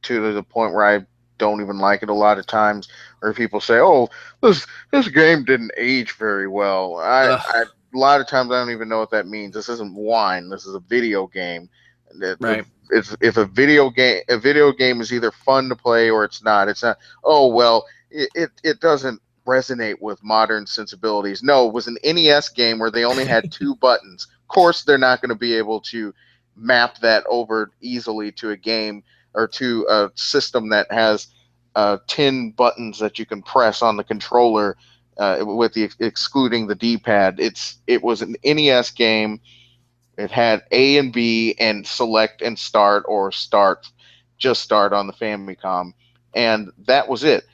to the point where I don't even like it a lot of times. Where people say, "Oh, this game didn't age very well." Ugh, A lot of times I don't even know what that means. This isn't wine. This is a video game. right. If a video game is either fun to play or it's not. It's not. Oh well, it doesn't resonate with modern sensibilities. No, it was an NES game where they only had two buttons. Of course, they're not going to be able to map that over easily to a game or to a system that has 10 buttons that you can press on the controller, with the excluding the D-pad. It was an NES game. It had A and B and select and start, or just start on the Famicom, and that was it.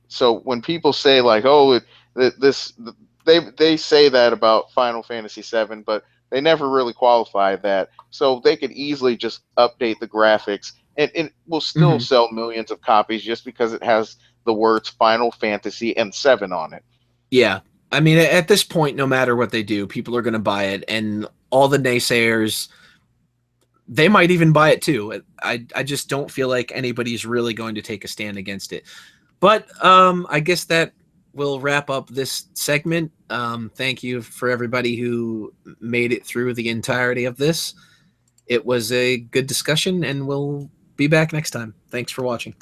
So when people say like, "Oh, this," they say that about Final Fantasy VII, but they never really qualify that. So they could easily just update the graphics, and it will still Mm-hmm. sell millions of copies just because it has the words Final Fantasy and Seven on it. Yeah. I mean, at this point, no matter what they do, people are going to buy it. And all the naysayers, they might even buy it too. I just don't feel like anybody's really going to take a stand against it. But I guess that will wrap up this segment. Thank you for everybody who made it through the entirety of this. It was a good discussion, and we'll be back next time. Thanks for watching.